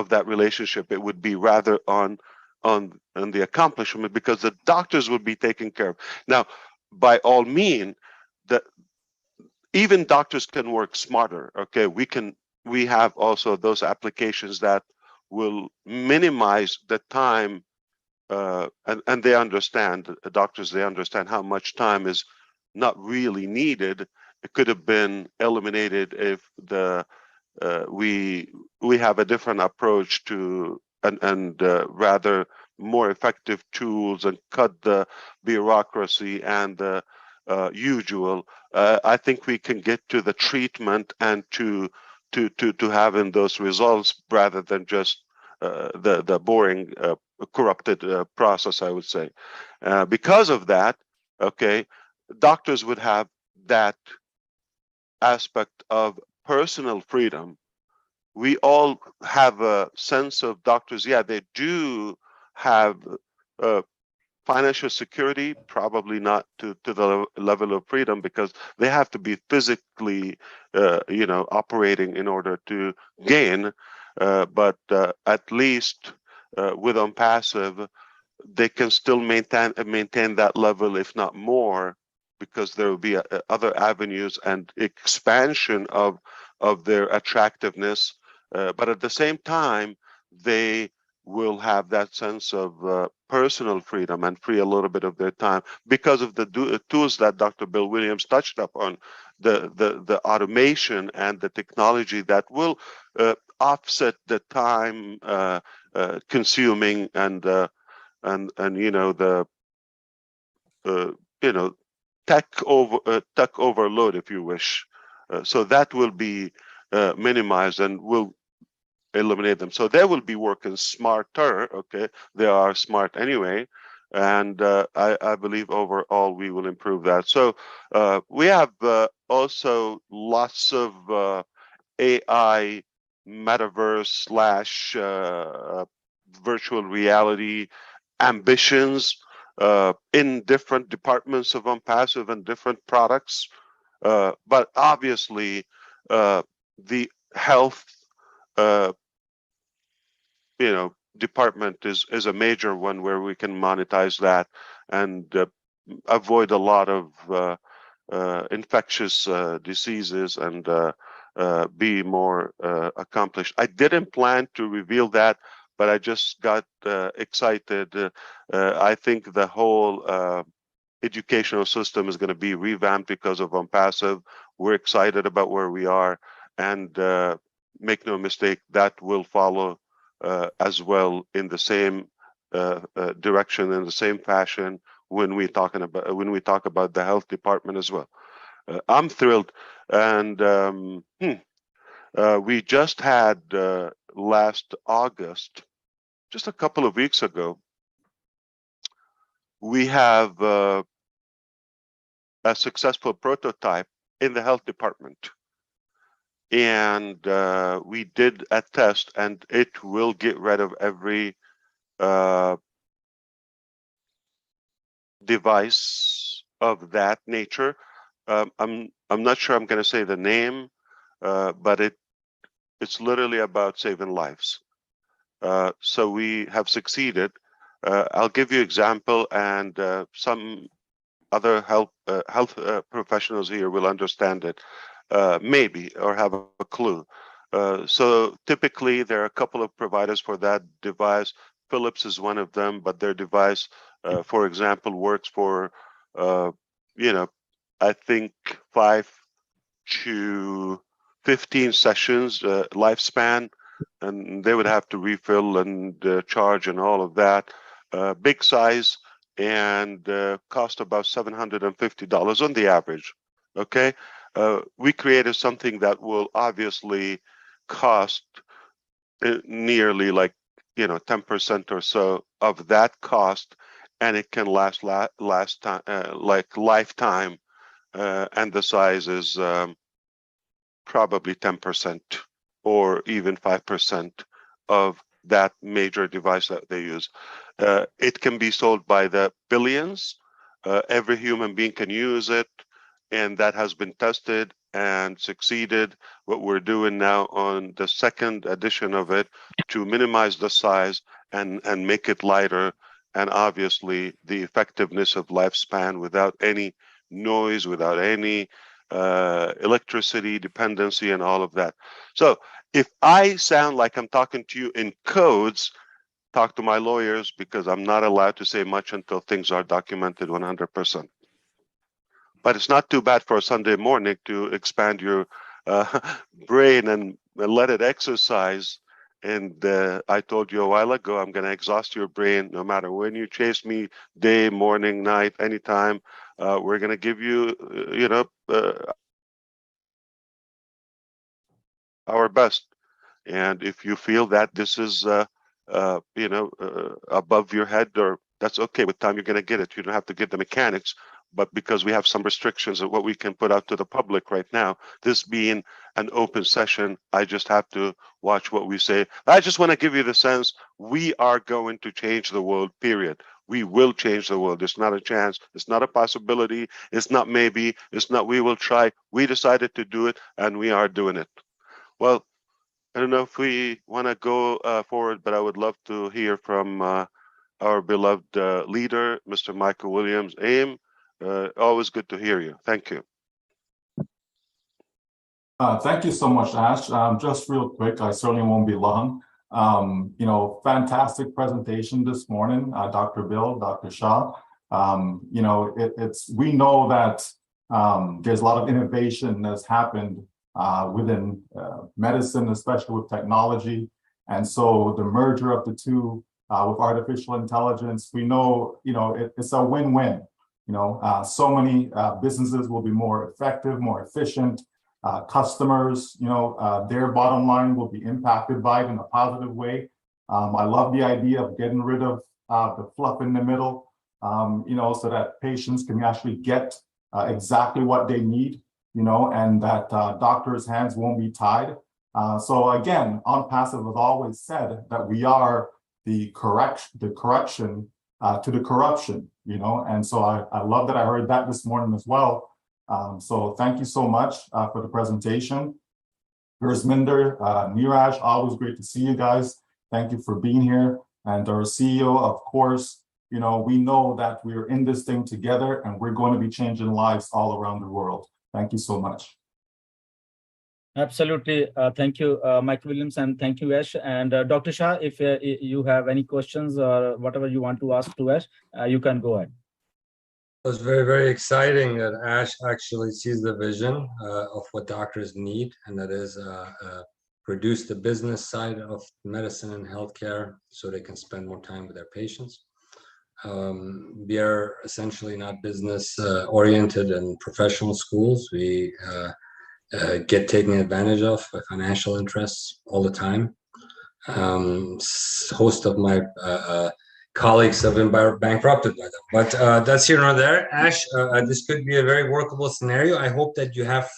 that relationship. It would be rather on the accomplishment, because the doctors would be taken care of. Now, by all means, even doctors can work smarter. Okay, we have also those applications that will minimize the time, and they understand, the doctors, they understand how much time is not really needed. It could have been eliminated if we have a different approach to and rather more effective tools and cut the bureaucracy and the usual. I think we can get to the treatment and to having those results rather than just the boring corrupted process, I would say. Because of that, okay, doctors would have that aspect of personal freedom. We all have a sense of doctors, yeah, they do have financial security, probably not to the level of freedom, because they have to be physically, operating in order to gain. But at least with ONPASSIVE, they can still maintain that level, if not more, because there will be other avenues and expansion of their attractiveness. But at the same time, they will have that sense of personal freedom and free a little bit of their time because of the tools that Dr. Bill Williams touched upon, the automation and the technology that will offset the time consuming and the tech overload, if you wish. So that will be minimized and will eliminate them. So they will be working smarter. Okay, they are smart anyway, and I believe overall we will improve that. So we have also lots of AI, metaverse / virtual reality ambitions in different departments of ONPASSIVE and different products. But obviously, the health department is a major one where we can monetize that and avoid a lot of infectious diseases and be more accomplished. I didn't plan to reveal that, but I just got excited. I think the whole educational system is going to be revamped because of ONPASSIVE. We're excited about where we are, and make no mistake, that will follow as well in the same direction, in the same fashion when we talk about the health department as well. I'm thrilled, and we just had last August, just a couple of weeks ago, we have a successful prototype in the health department. And we did a test, and it will get rid of every device of that nature. I'm not sure I'm going to say the name, but it's literally about saving lives. So we have succeeded. I'll give you an example, and some other health professionals here will understand it, maybe, or have a clue. So typically, there are a couple of providers for that device. Philips is one of them, but their device, for example, works for, I think 5 to 15 sessions lifespan, and they would have to refill and charge and all of that. Big size, and cost about $750 on the average. Okay, we created something that will obviously cost nearly like 10% or so of that cost, and it can last time like lifetime, and the size is probably 10% or even 5% of that major device that they use. It can be sold by the billions. Every human being can use it, and that has been tested and succeeded. What we're doing now on the second edition of it to minimize the size and make it lighter, and obviously the effectiveness of lifespan without any noise, without any electricity dependency and all of that. So if I sound like I'm talking to you in codes, talk to my lawyers, because I'm not allowed to say much until things are documented 100%. But it's not too bad for a Sunday morning to expand your brain and let it exercise. And I told you a while ago, I'm going to exhaust your brain no matter when you chase me, day, morning, night, anytime. We're going to give you, our best. And if you feel that this is, above your head, or that's okay. With time, you're going to get it. You don't have to get the mechanics. But because we have some restrictions of what we can put out to the public right now, this being an open session, I just have to watch what we say. I just want to give you the sense we are going to change the world, period. We will change the world. It's not a chance. It's not a possibility. It's not maybe. It's not we will try. We decided to do it, and we are doing it. Well, I don't know if we want to go forward, but I would love to hear from our beloved leader, Mr. Michael Williams, AIM. Always good to hear you. Thank you. Thank you so much, Ash. Just real quick, I certainly won't be long. Fantastic presentation this morning, Dr. Bill, Dr. Shah. We know that there's a lot of innovation that's happened within medicine, especially with technology. And so the merger of the two with artificial intelligence, we know, it's a win-win. So many businesses will be more effective, more efficient. Customers, their bottom line will be impacted by it in a positive way. I love the idea of getting rid of the fluff in the middle, so that patients can actually get exactly what they need, and that doctors' hands won't be tied. So again, ONPASSIVE has always said that we are the correction to the corruption, and so I love that I heard that this morning as well. So thank you so much for the presentation. Gurminder, Neeraj, always great to see you guys. Thank you for being here. And our CEO, of course, we know that we're in this thing together and we're going to be changing lives all around the world. Thank you so much. Absolutely. Thank you, Mike Williams, and thank you, Ash. And Dr. Shah, if you have any questions or whatever you want to ask to Ash, you can go ahead. It was very, very exciting that Ash actually sees the vision of what doctors need, and that is reduce the business side of medicine and healthcare so they can spend more time with their patients. We are essentially not business oriented in professional schools. We get taken advantage of by financial interests all the time. Host of my colleagues have been bankrupted by them, but that's here nor there. Ash, this could be a very workable scenario. I hope that you have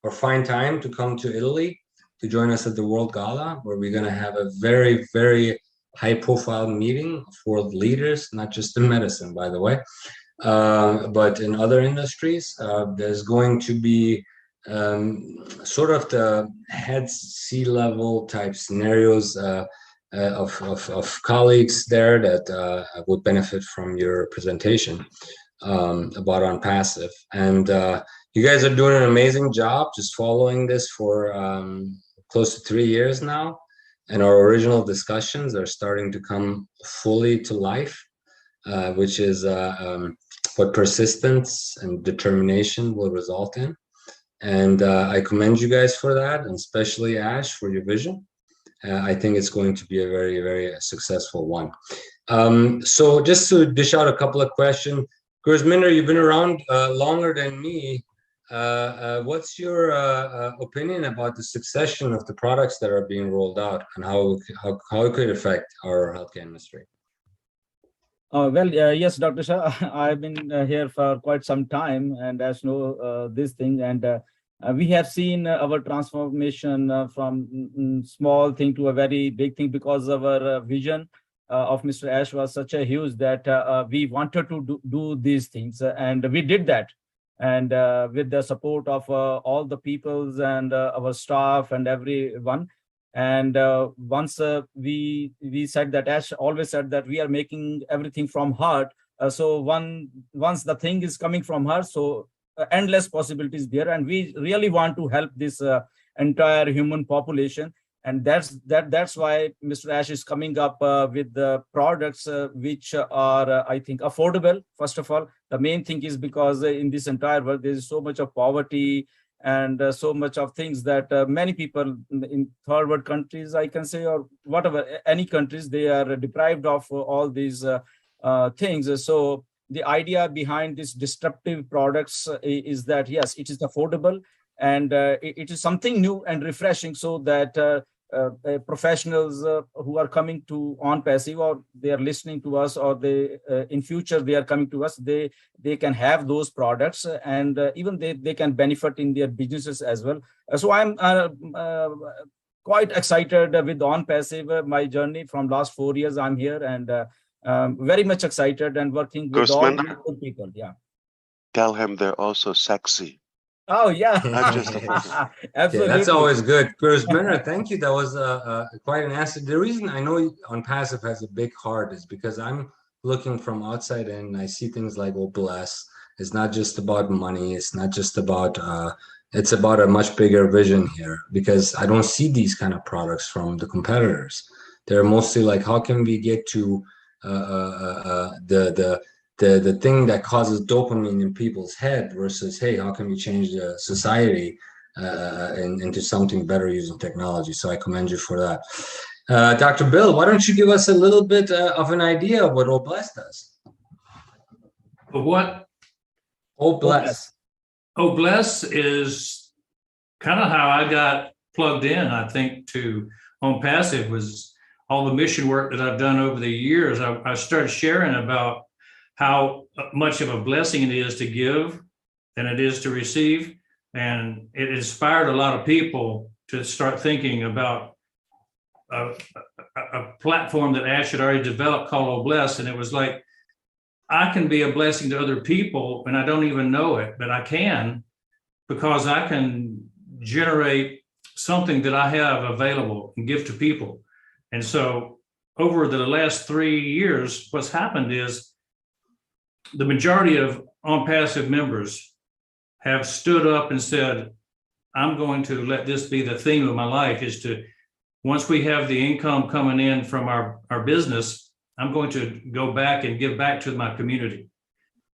or find time to come to Italy to join us at the World Gala, where we're going to have a very, very high-profile meeting for leaders, not just in medicine, by the way, but in other industries. There's going to be sort of the head C-level type scenarios of colleagues there that would benefit from your presentation about ONPASSIVE. And you guys are doing an amazing job just following this for close to 3 years now. And our original discussions are starting to come fully to life, which is what persistence and determination will result in. And I commend you guys for that, and especially Ash for your vision. I think it's going to be a very, very successful one. So just to dish out a couple of questions, Gurminder, you've been around longer than me. What's your opinion about the succession of the products that are being rolled out and how it could affect our healthcare industry? Yes, Dr. Shah, I've been here for quite some time, and as you know, this thing, and we have seen our transformation from small thing to a very big thing, because our vision of Mr. Ash was such a huge that we wanted to do these things, and we did that. And with the support of all the peoples and our staff and everyone. And once we said that, Ash always said that we are making everything from heart. So once the thing is coming from heart, so endless possibilities there, and we really want to help this entire human population. And that's why Mr. Ash is coming up with the products which are, I think, affordable. First of all, the main thing is because in this entire world, there is so much of poverty and so much of things that many people in third world countries, I can say, or whatever, any countries, they are deprived of all these things. So the idea behind these disruptive products is that, yes, it is affordable, and it is something new and refreshing, so that professionals who are coming to ONPASSIVE, or they are listening to us, or they in future they are coming to us, they can have those products, and even they can benefit in their businesses as well. So I'm quite excited with ONPASSIVE. My journey from last 4 years, I'm here, and very much excited and working with all good people. Yeah. Tell him they're also sexy. Oh yeah, Not just absolutely. Yeah, that's always good. Gurusmendra, thank you. That was quite an answer. The reason I know ONPASSIVE has a big heart is because I'm looking from outside in. I see things like, oh, bless. It's not just about money. It's not just about, it's about a much bigger vision here, because I don't see these kind of products from the competitors. They're mostly like, how can we get to the thing that causes dopamine in people's head versus, hey, how can we change the society into something better using technology? So I commend you for that. Dr. Bill, why don't you give us a little bit of an idea of what OBLESS does? What? OBLESS. OBLESS is kind of how I got plugged in, I think, to ONPASSIVE, was all the mission work that I've done over the years. I started sharing about how much of a blessing it is to give than it is to receive. And it inspired a lot of people to start thinking about a platform that Ash had already developed called OBLESS. And it was like, I can be a blessing to other people, and I don't even know it, but I can, because I can generate something that I have available and give to people. And so over the last 3 years, what's happened is the majority of ONPASSIVE members have stood up and said, I'm going to let this be the theme of my life, is to, once we have the income coming in from our business, I'm going to go back and give back to my community.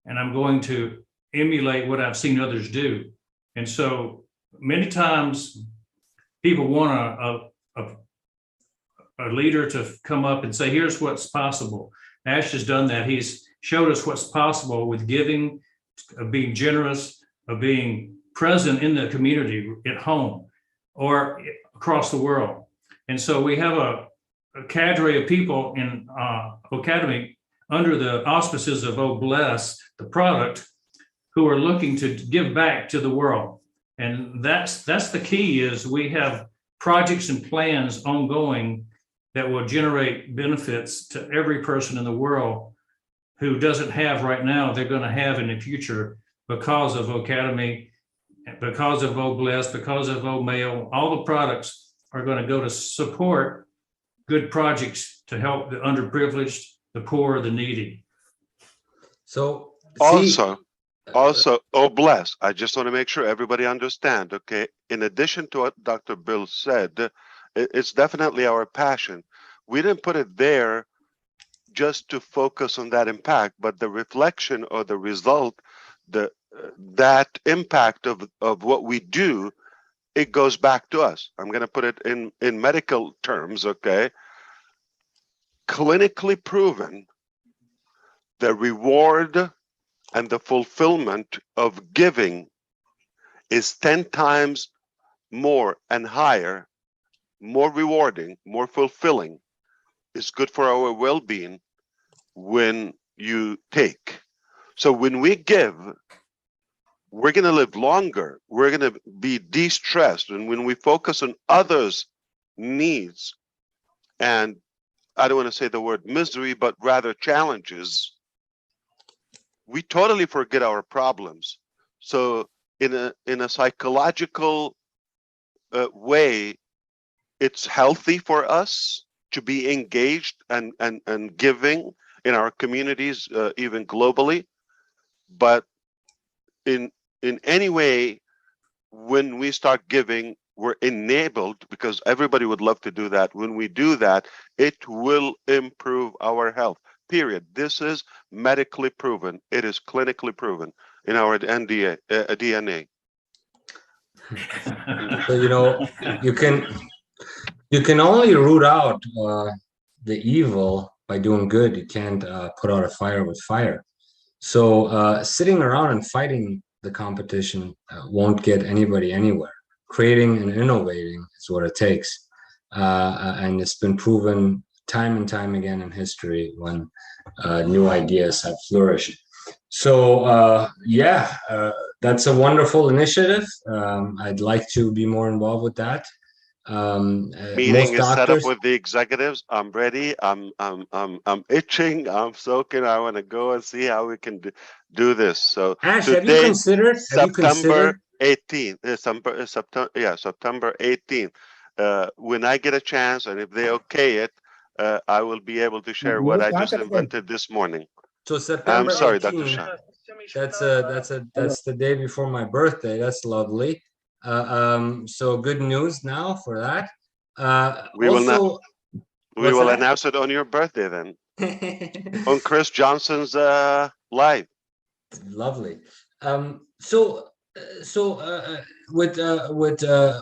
And I'm going to emulate what I've seen others do. And so many times people want a leader to come up and say, here's what's possible. Ash has done that. He's showed us what's possible with giving, of being generous, of being present in the community, at home, or across the world. And so we have a cadre of people in Academy under the auspices of OBLESS, the product, who are looking to give back to the world. And that's the key, is we have projects and plans ongoing that will generate benefits to every person in the world who doesn't have right now. They're going to have in the future because of Academy, because of OBLESS, because of OMail. All the products are going to go to support good projects to help the underprivileged, the poor, the needy. So also, OBLESS, I just want to make sure everybody understand, okay? In addition to what Dr. Bill said, it's definitely our passion. We didn't put it there just to focus on that impact, but the reflection or the result, that impact of what we do, it goes back to us. I'm going to put it in medical terms, okay? Clinically proven, the reward and the fulfillment of giving is 10 times more and higher, more rewarding, more fulfilling. It's good for our well-being when you take. So when we give, we're going to live longer. We're going to be de-stressed. And when we focus on others' needs, and I don't want to say the word misery, but rather challenges, we totally forget our problems. So in a psychological way, it's healthy for us to be engaged and giving in our communities, even globally. But in in any way, when we start giving, we're enabled, because everybody would love to do that. When we do that, it will improve our health, period. This is medically proven. It is clinically proven in our DNA. So, you can only root out the evil by doing good. You can't put out a fire with fire. So sitting around and fighting the competition won't get anybody anywhere. Creating and innovating is what it takes. And it's been proven time and time again in history when new ideas have flourished. So that's a wonderful initiative. I'd like to be more involved with that. Meeting is set up with the executives. I'm ready. I'm itching. I'm soaking. I want to go and see how we can do this. So Ash, today, have you considered September 18th. September 18th. When I get a chance, and if they okay it, I will be able to share what I just invented this morning. So September I'm sorry, 18th, Dr. Shah. That's the day before my birthday. That's lovely. So good news now for that. We will announce it on your birthday then. On Chris Johnson's live. Lovely. With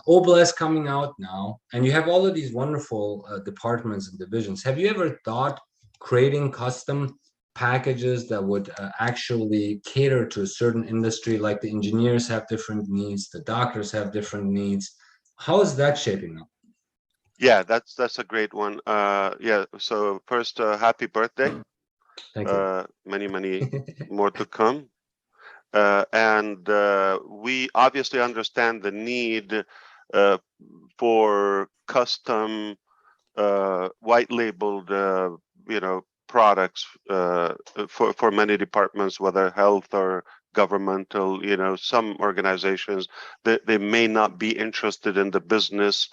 OBLES coming out now, and you have all of these wonderful departments and divisions, have you ever thought creating custom packages that would actually cater to a certain industry? Like the engineers have different needs, the doctors have different needs. How is that shaping up? Yeah, that's a great one. So first, happy birthday. Thank you. Many more to come. And we obviously understand the need for custom white labeled products for many departments, whether health or governmental. Some organizations they may not be interested in the business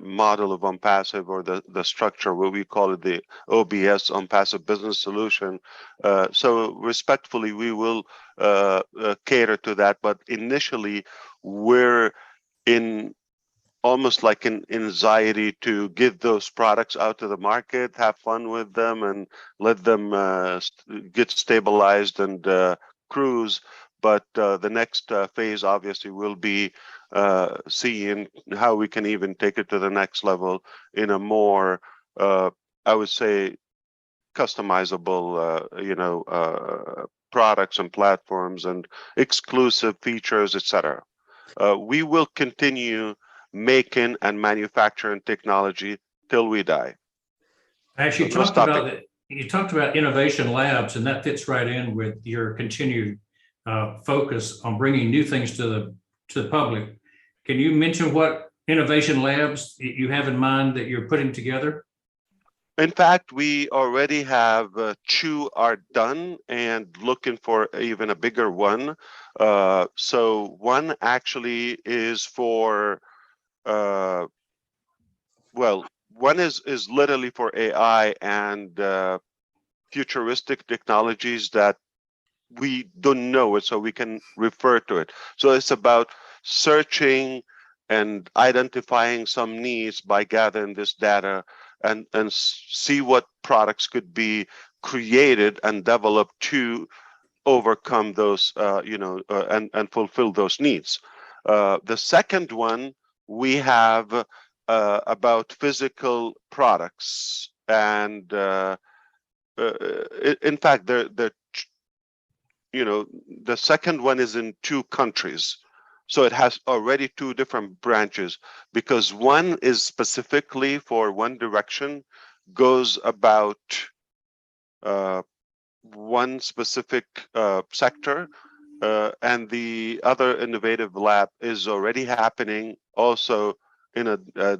model of ONPASSIVE, or the structure, what we call it, the OBS, ONPASSIVE Business Solution. So respectfully, we will cater to that, but initially we're in almost like an anxiety to get those products out to the market, have fun with them, and let them get stabilized and cruise. But the next phase obviously will be seeing how we can even take it to the next level in a more, I would say, customizable, products and platforms and exclusive features, etc. We will continue making and manufacturing technology till we die. Actually, you talked about innovation labs, and that fits right in with your continued focus on bringing new things to the public. Can you mention what innovation labs you have in mind that you're putting together? In fact, we already have 2 are done and looking for even a bigger one. So one actually is for one is literally for AI and futuristic technologies that we don't know it, so we can refer to it. So it's about searching and identifying some needs by gathering this data and see what products could be created and developed to overcome those, and fulfill those needs. The second one, we have about physical products, and in fact, the second one is in 2 countries. So it has already 2 different branches, because one is specifically for one direction, goes about one specific sector, and the other innovative lab is already happening also in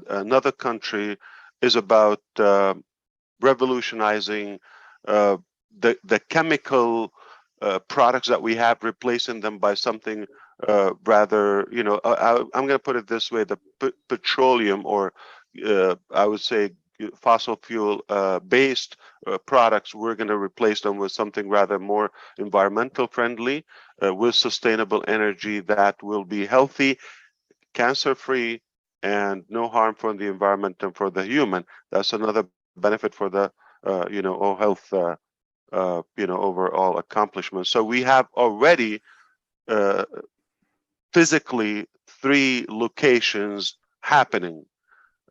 another country, is about revolutionizing the chemical products that we have, replacing them by something rather, I'm going to put it this way, the petroleum, or I would say fossil fuel based products, we're going to replace them with something rather more environmental friendly, with sustainable energy that will be healthy, cancer free, and no harm for the environment and for the human. That's another benefit for the all health overall accomplishment. So we have already physically 3 locations happening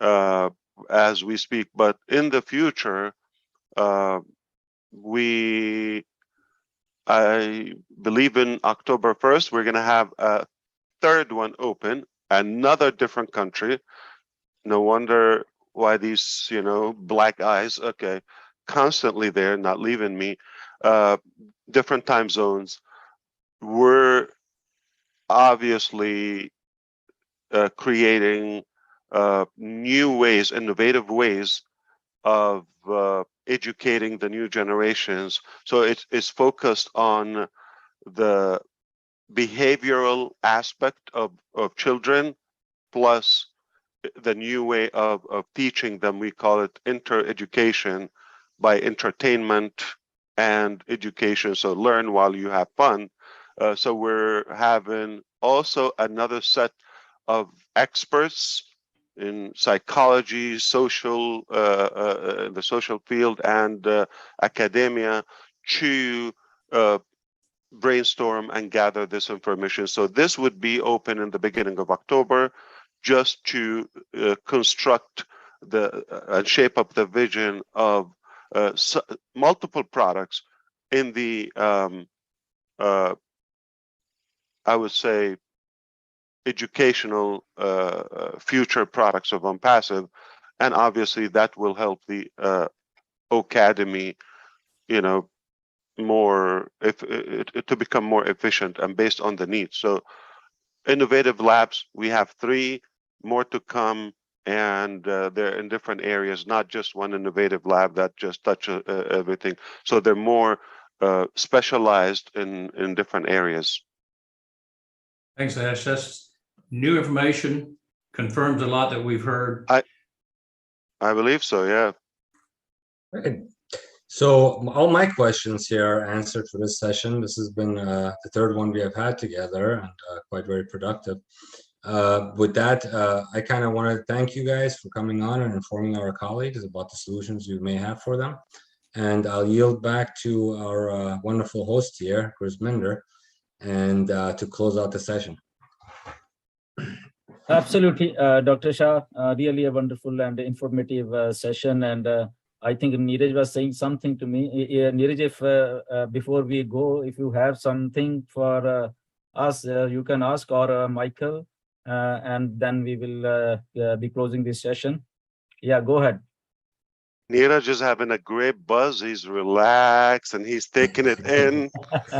as we speak, but in the future, I believe in October 1st, we're going to have a 3rd one open, another different country. No wonder why these, black eyes, okay, constantly there, not leaving me, different time zones. We're obviously creating new ways, innovative ways of educating the new generations. So it's focused on the behavioral aspect of children, plus the new way of teaching them. We call it inter-education, by entertainment and education. So learn while you have fun. So we're having also another set of experts in psychology, the social field, and academia to brainstorm and gather this information. So this would be open in the beginning of October, just to construct and shape up the vision of multiple products in the I would say educational future products of ONPASSIVE, and obviously that will help the Academy, more to become more efficient and based on the needs. So innovative labs, we have 3 more to come, and they're in different areas, not just one innovative lab that just touches everything. So they're more specialized in different areas. Thanks, Ash. That's new information, confirms a lot that we've heard. I believe so, yeah. Right. So all my questions here are answered for this session. This has been the 3rd one we have had together, and quite very productive. With that, I kind of want to thank you guys for coming on and informing our colleagues about the solutions you may have for them. And I'll yield back to our wonderful host here, Gurminder, and to close out the session. Absolutely, Dr. Shah, really a wonderful and informative session. And I think Neeraj was saying something to me. Neeraj, if before we go, if you have something for us, you can ask, or Michael, and then we will be closing this session. Yeah, go ahead. Neeraj is having a great buzz. He's relaxed and he's taking it in.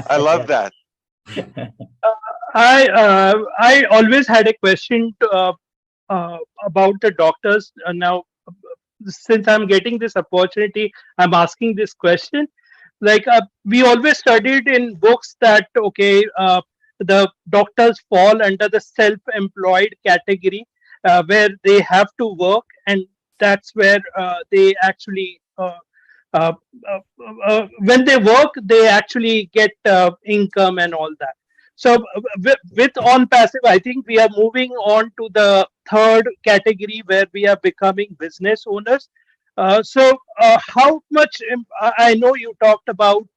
I love that. I always had a question about the doctors. Now, since I'm getting this opportunity, I'm asking this question. Like we always studied in books that the doctors fall under the self-employed category, where they have to work, and that's where they actually when they work, they actually get income and all that. So with ONPASSIVE, I think we are moving on to the 3rd category, where we are becoming business owners. So how much, I know you talked about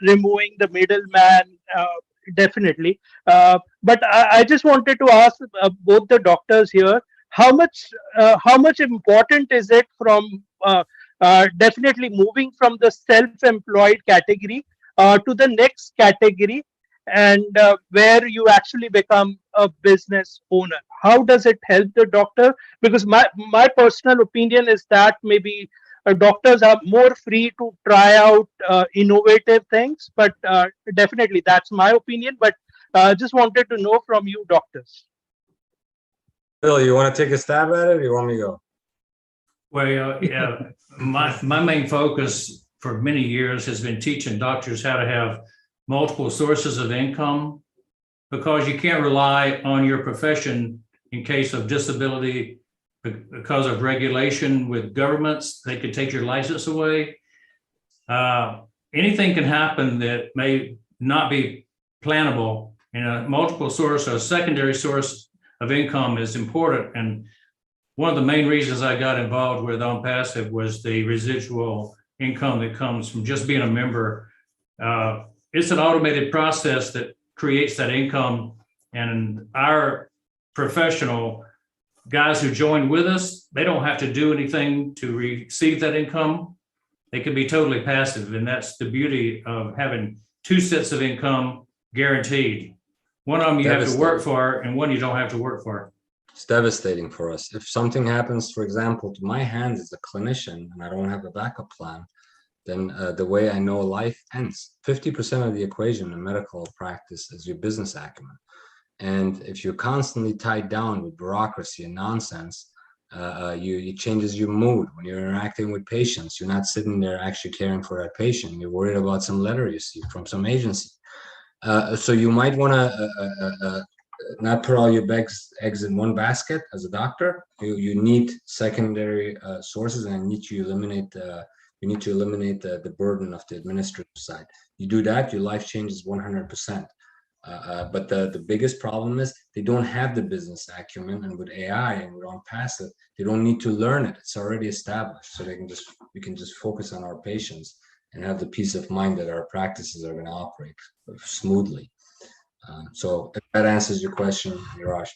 removing the middleman, definitely. But I just wanted to ask both the doctors here, how much important is it from definitely moving from the self-employed category to the next category, and where you actually become a business owner? How does it help the doctor? Because my personal opinion is that maybe doctors are more free to try out innovative things, but definitely that's my opinion. But just wanted to know from you doctors. Bill, you want to take a stab at it, or you want me to go? Well, yeah, my main focus for many years has been teaching doctors how to have multiple sources of income, because you can't rely on your profession in case of disability because of regulation with governments. They could take your license away. Anything can happen that may not be plannable, and a multiple source or a secondary source of income is important. And one of the main reasons I got involved with ONPASSIVE was the residual income that comes from just being a member. It's an automated process that creates that income, and our professional guys who join with us, they don't have to do anything to receive that income. They can be totally passive, and that's the beauty of having two sets of income guaranteed. One of them you have to work for, and one you don't have to work for. It's devastating for us. If something happens, for example, to my hands as a clinician, and I don't have a backup plan, then the way I know life ends. 50% of the equation in medical practice is your business acumen. And if you're constantly tied down with bureaucracy and nonsense, it changes your mood when you're interacting with patients. You're not sitting there actually caring for that patient. You're worried about some letter you see from some agency. So you might want to not put all your eggs in one basket as a doctor. You need secondary sources, and you need to eliminate the burden of the administrative side. You do that, your life changes 100%. But the biggest problem is they don't have the business acumen, and with AI and with ONPASSIVE, they don't need to learn it. It's already established, so we can just focus on our patients and have the peace of mind that our practices are going to operate smoothly. So if that answers your question, Niraj.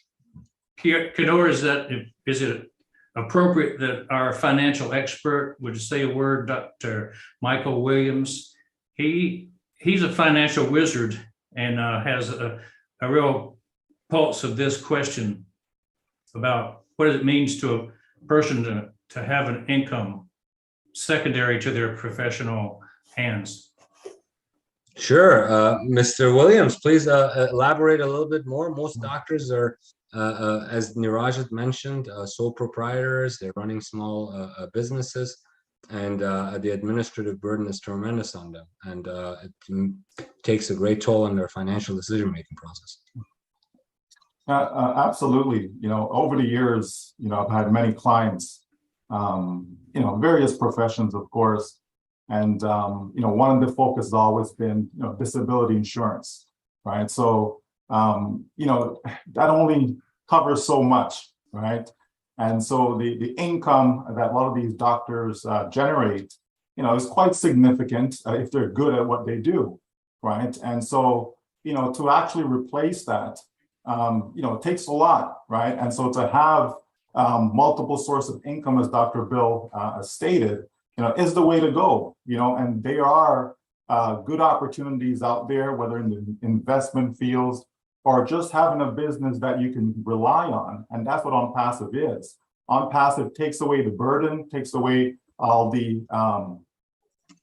Kiano, is it appropriate that our financial expert would say a word, Dr. Michael Williams? He's a financial wizard and has a real pulse of this question about what it means to a person to have an income secondary to their professional hands. Sure. Mr. Williams, please elaborate a little bit more. Most doctors are, as Niraj had mentioned, sole proprietors. They're running small businesses, and the administrative burden is tremendous on them, and it takes a great toll on their financial decision-making process. Absolutely. Over the years, I've had many clients, various professions, of course. And, one of the focus has always been, disability insurance, right? So, that only covers so much, right? And so the income that a lot of these doctors generate, is quite significant if they're good at what they do, right? And so, to actually replace that, it takes a lot, right? And so to have multiple sources of income, as Dr. Bill stated, is the way to go, and there are good opportunities out there, whether in the investment fields or just having a business that you can rely on. And that's what ONPASSIVE is. ONPASSIVE takes away the burden, takes away all the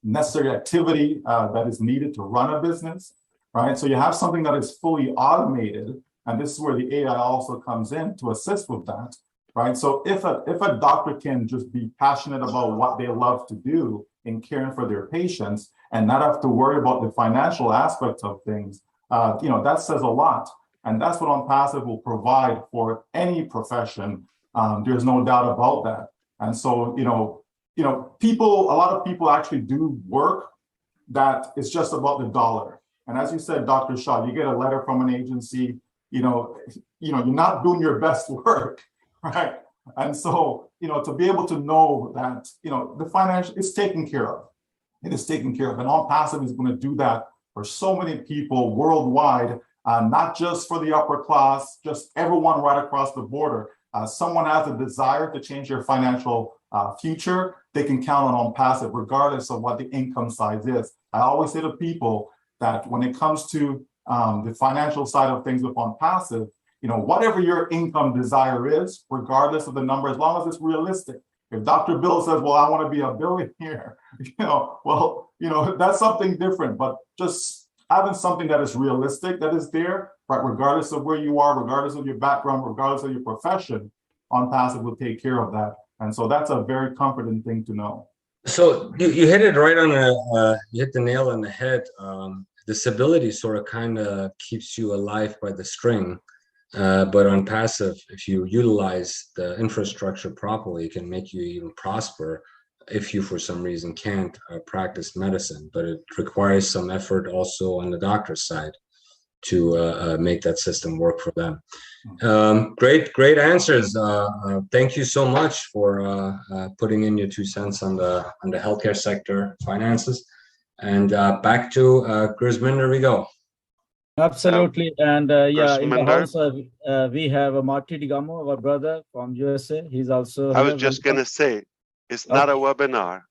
necessary activity that is needed to run a business, right? So you have something that is fully automated, and this is where the AI also comes in to assist with that. Right. So if a doctor can just be passionate about what they love to do in caring for their patients and not have to worry about the financial aspects of things, that says a lot. And that's what ONPASSIVE will provide for any profession. There's no doubt about that. And so, a lot of people actually do work that is just about the dollar. And as you said, Dr. Shah, you get a letter from an agency, you're not doing your best work. Right. And so, to be able to know that, the financial is taken care of. It is taken care of. And ONPASSIVE is going to do that for so many people worldwide, not just for the upper class, just everyone right across the border. Someone has a desire to change their financial future, they can count on ONPASSIVE regardless of what the income size is. I always say to people that when it comes to the financial side of things with ONPASSIVE, whatever your income desire is, regardless of the number, as long as it's realistic. If Dr. Bill says, well, I want to be a billionaire, that's something different. But just having something that is realistic, that is there, right, regardless of where you are, regardless of your background, regardless of your profession, ONPASSIVE will take care of that. And so that's a very comforting thing to know. So you hit it right on you hit the nail on the head. Disability sort of kind of keeps you alive by the string. But on passive, if you utilize the infrastructure properly, it can make you even prosper if you, for some reason, can't practice medicine. But it requires some effort also on the doctor's side to make that system work for them. Great answers. Thank you so much for putting in your 2 cents on the healthcare sector finances. And back to Grisminder we go. Absolutely. And yeah, in the Grisminder? house, we have Marty Digamo, our brother from USA. He's also I was here. just going to say, it's not a webinar.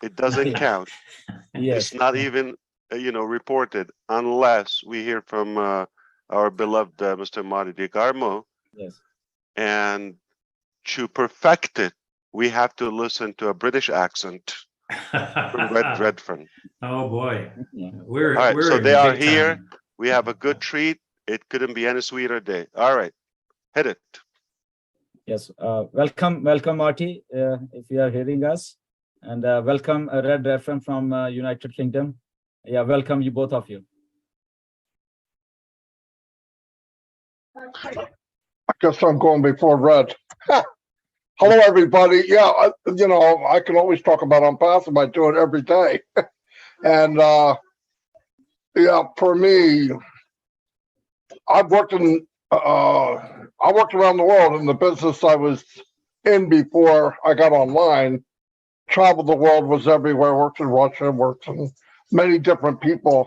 It doesn't count. Yes. It's not even, reported unless we hear from our beloved Mr. Marty DiGarmo. Yes. And to perfect it, we have to listen to a British accent from Redfern. Oh boy. Yeah. We're All right, we're so in they are big here. time. We have a good treat. It couldn't be any sweeter day. All right, hit it. Yes. Welcome, Marty, if you are hearing us. And welcome, Red Redfern from United Kingdom. Yeah, welcome you, both of you. I guess I'm going before Red. Hello, everybody. Yeah, I can always talk about ONPASSIVE. I do it every day. And yeah, for me, I worked around the world in the business I was in before I got online. Traveled the world, was everywhere, worked in Russia, worked in many different people.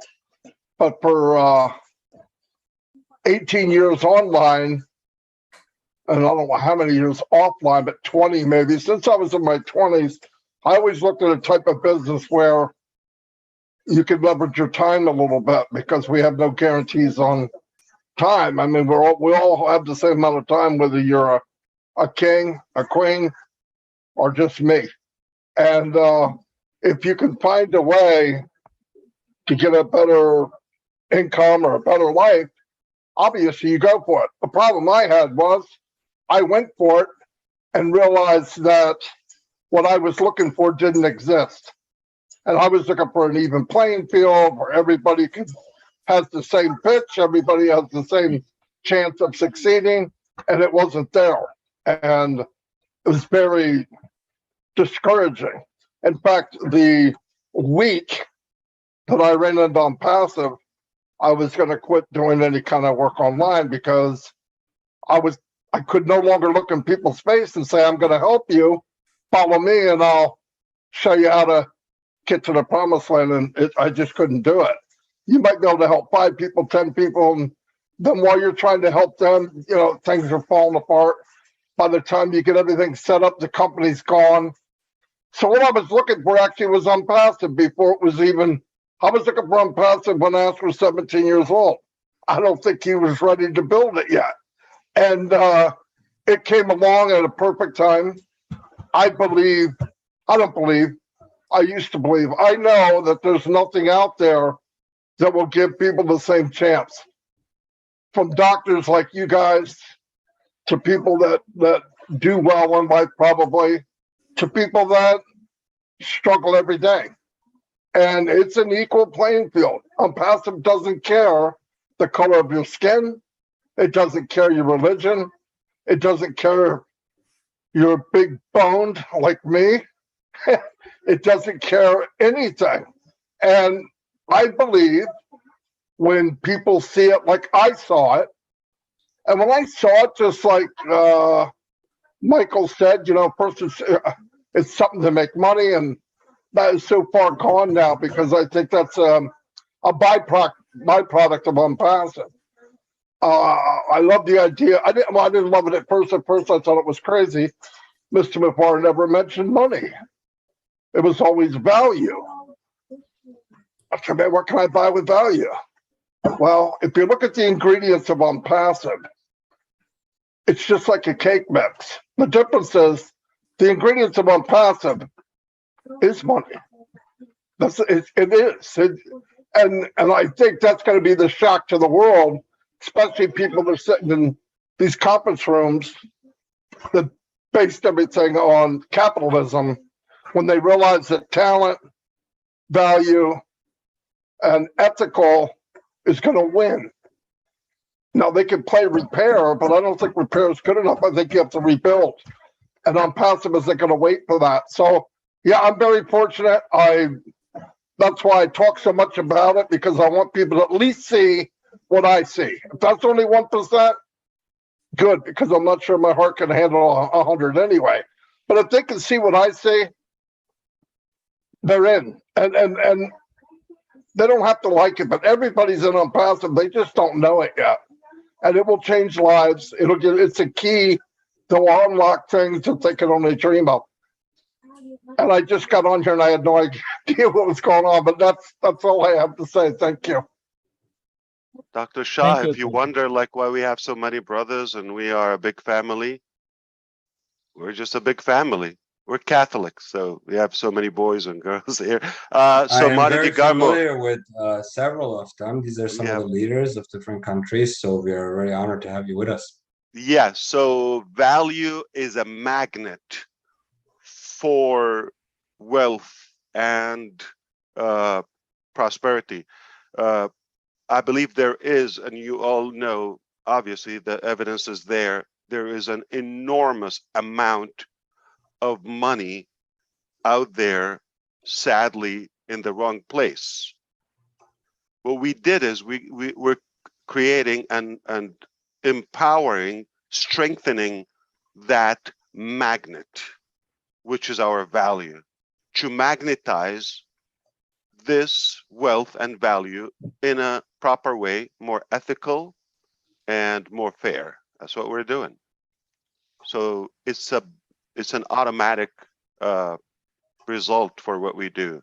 But for 18 years online, and I don't know how many years offline, but 20 maybe, since I was in my 20s, I always looked at a type of business where you could leverage your time a little bit because we have no guarantees on time. I mean, we all have the same amount of time, whether you're a king, a queen, or just me. And if you can find a way to get a better income or a better life, obviously you go for it. The problem I had was I went for it and realized that what I was looking for didn't exist. And I was looking for an even playing field where everybody has the same pitch, everybody has the same chance of succeeding, and it wasn't there. And it was very discouraging. In fact, the week that I ran into ONPASSIVE, I was going to quit doing any kind of work online because I could no longer look in people's face and say, I'm going to help you, follow me, and I'll show you how to get to the promised land. And I just couldn't do it. You might be able to help 5 people, 10 people, and then while you're trying to help them, things are falling apart. By the time you get everything set up, the company's gone. So what I was looking for actually was ONPASSIVE before it was even, I was looking for ONPASSIVE when Ash was 17 years old. I don't think he was ready to build it yet. And it came along at a perfect time. I used to believe, I know that there's nothing out there that will give people the same chance. From doctors like you guys, to people that do well in life probably, to people that struggle every day. And it's an equal playing field. ONPASSIVE doesn't care the color of your skin. It doesn't care your religion. It doesn't care you're big boned like me. It doesn't care anything. And I believe when people see it like I saw it, and when I saw it, just like Michael said, first it's something to make money, and that is so far gone now because I think that's a byproduct of ONPASSIVE. I love the idea. I didn't love it at first. At first, I thought it was crazy. Mr. Mufareh never mentioned money. It was always value. I said, man, what can I buy with value? Well, if you look at the ingredients of ONPASSIVE, it's just like a cake mix. The difference is the ingredients of ONPASSIVE is money. It is. And I think that's going to be the shock to the world, especially people that are sitting in these conference rooms that based everything on capitalism, when they realize that talent, value, and ethical is going to win. Now they can play repair, but I don't think repair is good enough. I think you have to rebuild. And ONPASSIVE isn't going to wait for that. So yeah, I'm very fortunate. That's why I talk so much about it, because I want people to at least see what I see. If that's only 1%, good, because I'm not sure my heart can handle 100 anyway. But if they can see what I see, they're in. And they don't have to like it, but everybody's in ONPASSIVE. They just don't know it yet. And it will change lives. It's a key to unlock things that they can only dream of. And I just got on here and I had no idea what was going on, but that's all I have to say. Thank you. Dr. Shah, Thank you. if you wonder like why we have so many brothers and we are a big family, we're just a big family. We're Catholics, so we have so many boys and girls here. I So am Marty very DiGarmo, familiar with several of them. These are some Yeah. of the leaders of different countries, so we are very honored to have you with us. yeah, so value is a magnet for wealth and prosperity. I believe there is, and you all know, obviously the evidence is there is an enormous amount of money out there, sadly, in the wrong place. What we did is we're creating and empowering, strengthening that magnet, which is our value, to magnetize this wealth and value in a proper way, more ethical and more fair. That's what we're doing. So it's an automatic result for what we do.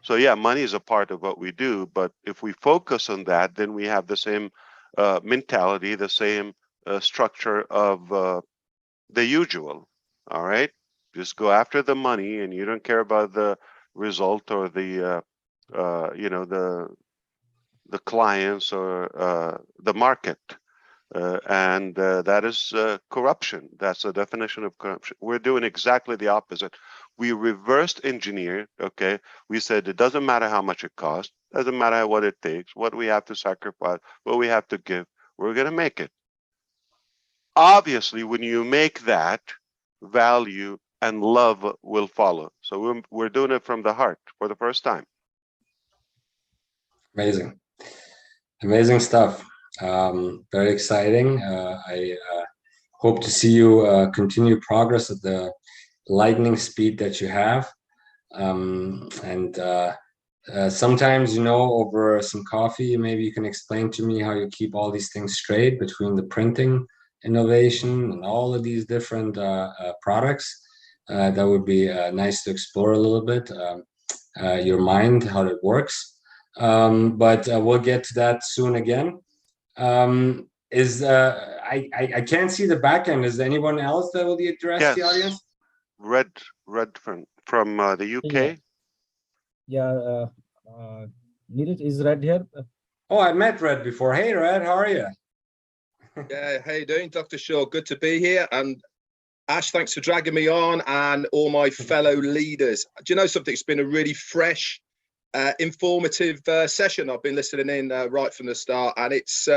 So yeah, money is a part of what we do, but if we focus on that, then we have the same mentality, the same structure of the usual. All right, just go after the money, and you don't care about the result or the the clients or the market. And that is corruption. That's the definition of corruption. We're doing exactly the opposite. We reversed engineer, okay? We said it doesn't matter how much it costs, doesn't matter what it takes, what we have to sacrifice, what we have to give, we're gonna make it. Obviously, when you make that, value and love will follow. So we're doing it from the heart for the first time. Amazing. Amazing stuff. Very exciting. I hope to see you continue progress at the lightning speed that you have. Sometimes, you know, over some coffee, maybe you can explain to me how you keep all these things straight between the printing innovation and all of these different products. That would be nice to explore a little bit, your mind, how it works. But we'll get to that soon again. I can't see the back end. Is there anyone else that will address the audience? Red from the UK. Yeah, Neeraj is Red here. Oh, I met Red before. Hey, Red, how are you? Yeah, how you doing, Dr. Shaw? Good to be here. And Ash, thanks for dragging me on, and all my fellow leaders. Do you know something? It's been a really fresh, informative session. I've been listening in right from the start, and it's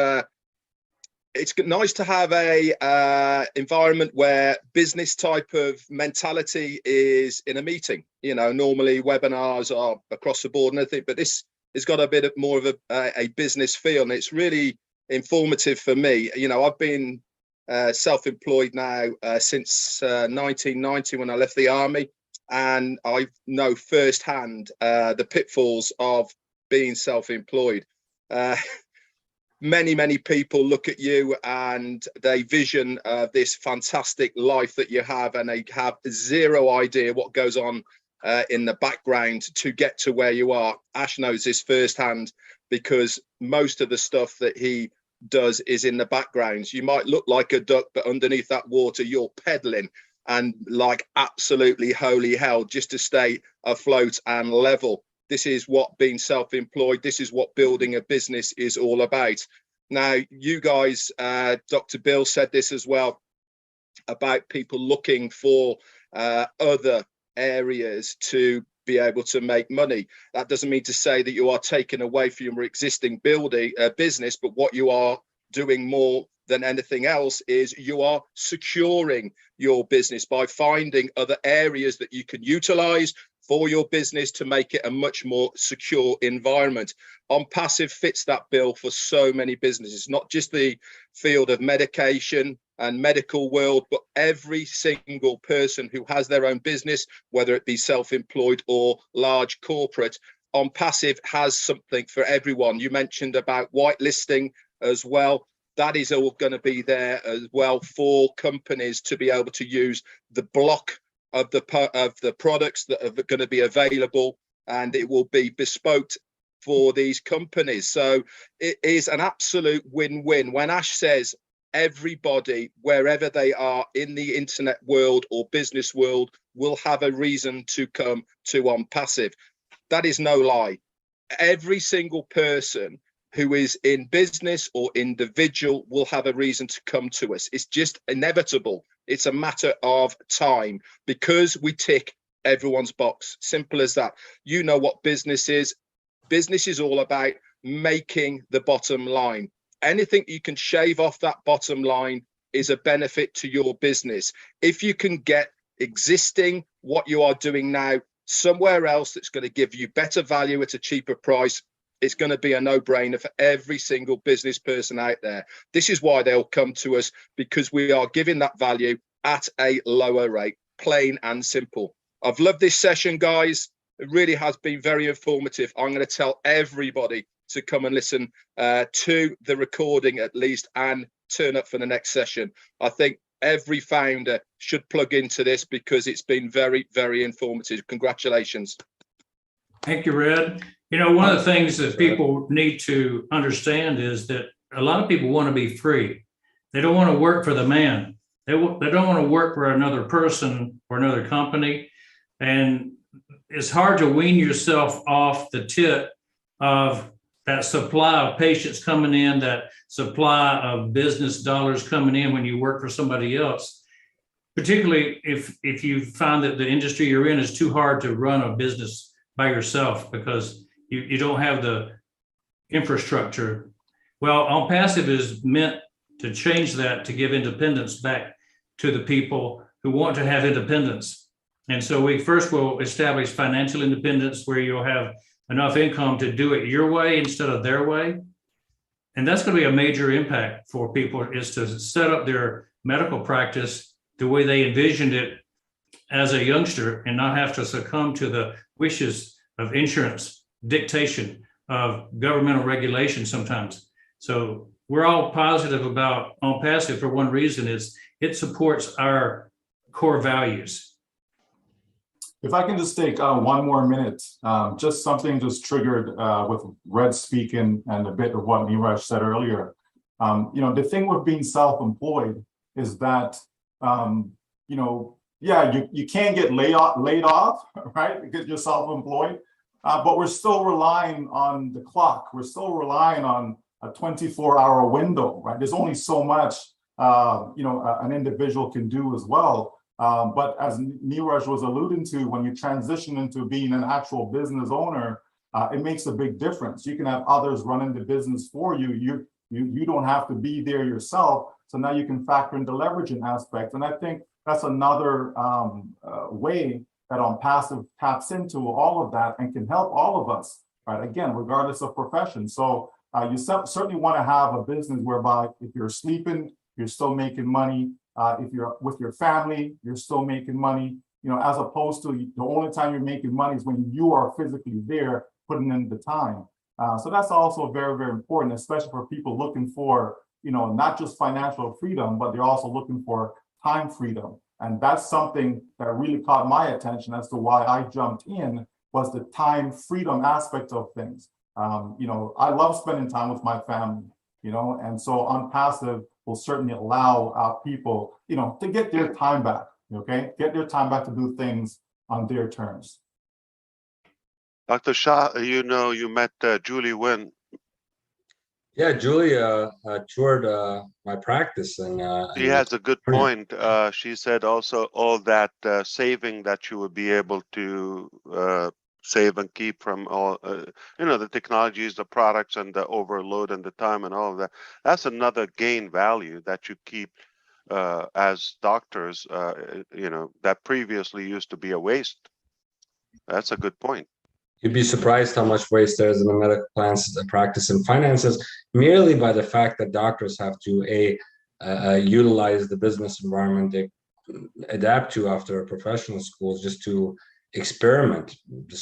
nice to have a environment where business type of mentality is in a meeting. You know, normally webinars are across the board and everything, but this has got a bit more of a business feel, and it's really informative for me. You know, I've been self-employed now since 1990 when I left the army, and I know firsthand the pitfalls of being self-employed. Many people look at you and they vision this fantastic life that you have, and they have zero idea what goes on in the background to get to where you are. Ash knows this firsthand, because most of the stuff that he does is in the background. You might look like a duck, but underneath that water you're pedaling and like absolutely holy hell just to stay afloat and level. This is what being self-employed, this is what building a business is all about. Now, you guys, Dr. Bill said this as well, about people looking for other areas to be able to make money. That doesn't mean to say that you are taking away from your existing business, but what you are doing more than anything else is you are securing your business by finding other areas that you can utilize for your business to make it a much more secure environment. ONPASSIVE fits that bill for so many businesses, not just the field of medication and medical world, but every single person who has their own business, whether it be self-employed or large corporate. ONPASSIVE has something for everyone. You mentioned about whitelisting as well. That is all going to be there as well for companies to be able to use the block of the products that are going to be available, and it will be bespoke for these companies. So it is an absolute win-win. When Ash says everybody, wherever they are in the internet world or business world, will have a reason to come to ONPASSIVE, that is no lie. Every single person who is in business or individual will have a reason to come to us. It's just inevitable. It's a matter of time because we tick everyone's box. Simple as that. You know what business is. Business is all about making the bottom line. Anything you can shave off that bottom line is a benefit to your business. If you can get existing what you are doing now somewhere else that's going to give you better value at a cheaper price, it's going to be a no-brainer for every single business person out there. This is why they'll come to us, because we are giving that value at a lower rate, plain and simple. I've loved this session, guys. It really has been very informative. I'm going to tell everybody to come and listen to the recording at least and turn up for the next session. I think every founder should plug into this because it's been very, very informative. Congratulations. Thank you, Red. You know, one of the things that people need to understand is that a lot of people want to be free. They don't want to work for the man. They don't want to work for another person or another company. And it's hard to wean yourself off the tit of that supply of patients coming in, that supply of business dollars coming in when you work for somebody else, particularly if you find that the industry you're in is too hard to run a business by yourself because you don't have the infrastructure. Well, ONPASSIVE is meant to change that, to give independence back to the people who want to have independence. And so we first will establish financial independence where you'll have enough income to do it your way instead of their way. And that's going to be a major impact for people, is to set up their medical practice the way they envisioned it as a youngster and not have to succumb to the wishes of insurance, dictation of governmental regulation sometimes. So we're all positive about ONPASSIVE for one reason, is it supports our core values. If I can just take 1 more minute, just something just triggered with Red speaking and a bit of what Neeraj said earlier. You know, the thing with being self-employed is that, you know, yeah, you can't get laid off, right? Because you're self-employed, but we're still relying on the clock. We're still relying on a 24-hour window, right? There's only so much, you know, an individual can do as well. But as Neeraj was alluding to, when you transition into being an actual business owner, it makes a big difference. You can have others running the business for you. You don't have to be there yourself. So now you can factor in the leveraging aspect. And I think that's another way that ONPASSIVE taps into all of that and can help all of us, right? Again, regardless of profession. So you certainly want to have a business whereby if you're sleeping, you're still making money. If you're with your family, you're still making money, you know, as opposed to the only time you're making money is when you are physically there putting in the time. So that's also very, very important, especially for people looking for, you know, not just financial freedom, but they're also looking for time freedom. And that's something that really caught my attention as to why I jumped in, was the time freedom aspect of things. You know, I love spending time with my family, you know, and so ONPASSIVE will certainly allow people, you know, to get their time back, okay? Get their time back to do things on their terms. Dr. Shah, you know, you met Julie Wynn. Yeah, Julie toured my practice, and she has a good point. She said also all that saving that you would be able to save and keep from all, the technologies, the products, and the overload and the time and all of that. That's another gain value that you keep as doctors, that previously used to be a waste. That's a good point. You'd be surprised how much waste there is in the medical practice and finances, merely by the fact that doctors have to utilize the business environment they adapt to after professional schools just to experiment.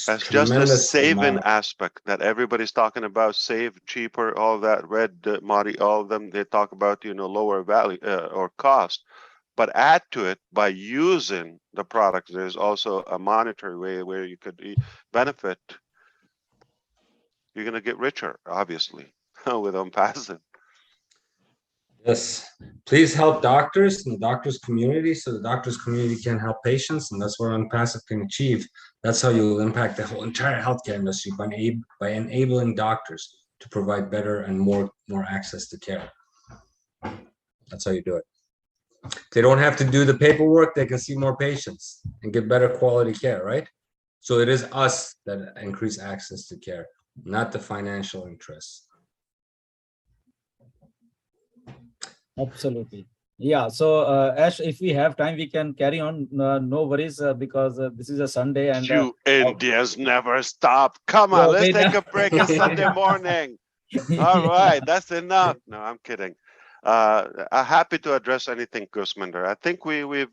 That's just a saving aspect that everybody's talking about: save, cheaper, all that. Red, Marty, all of them, they talk about lower value or cost. But add to it by using the product. There's also a monetary way where you could benefit. You're going to get richer, obviously, with ONPASSIVE. Yes, please help doctors and the doctors community so the doctors community can help patients, and that's what ONPASSIVE can achieve. That's how you will impact the whole entire healthcare industry, by enabling doctors to provide better and more access to care. That's how you do it. They don't have to do the paperwork, they can see more patients and get better quality care, right? So it is us that increase access to care, not the financial interests. Absolutely. Yeah. So, Ash, if we have time, we can carry on. No worries, because this is a Sunday and you Indians never stop. Come on, let's take a break on Sunday morning. All right, that's enough. No, I'm kidding. I'm happy to address anything, Gusminder. I think we've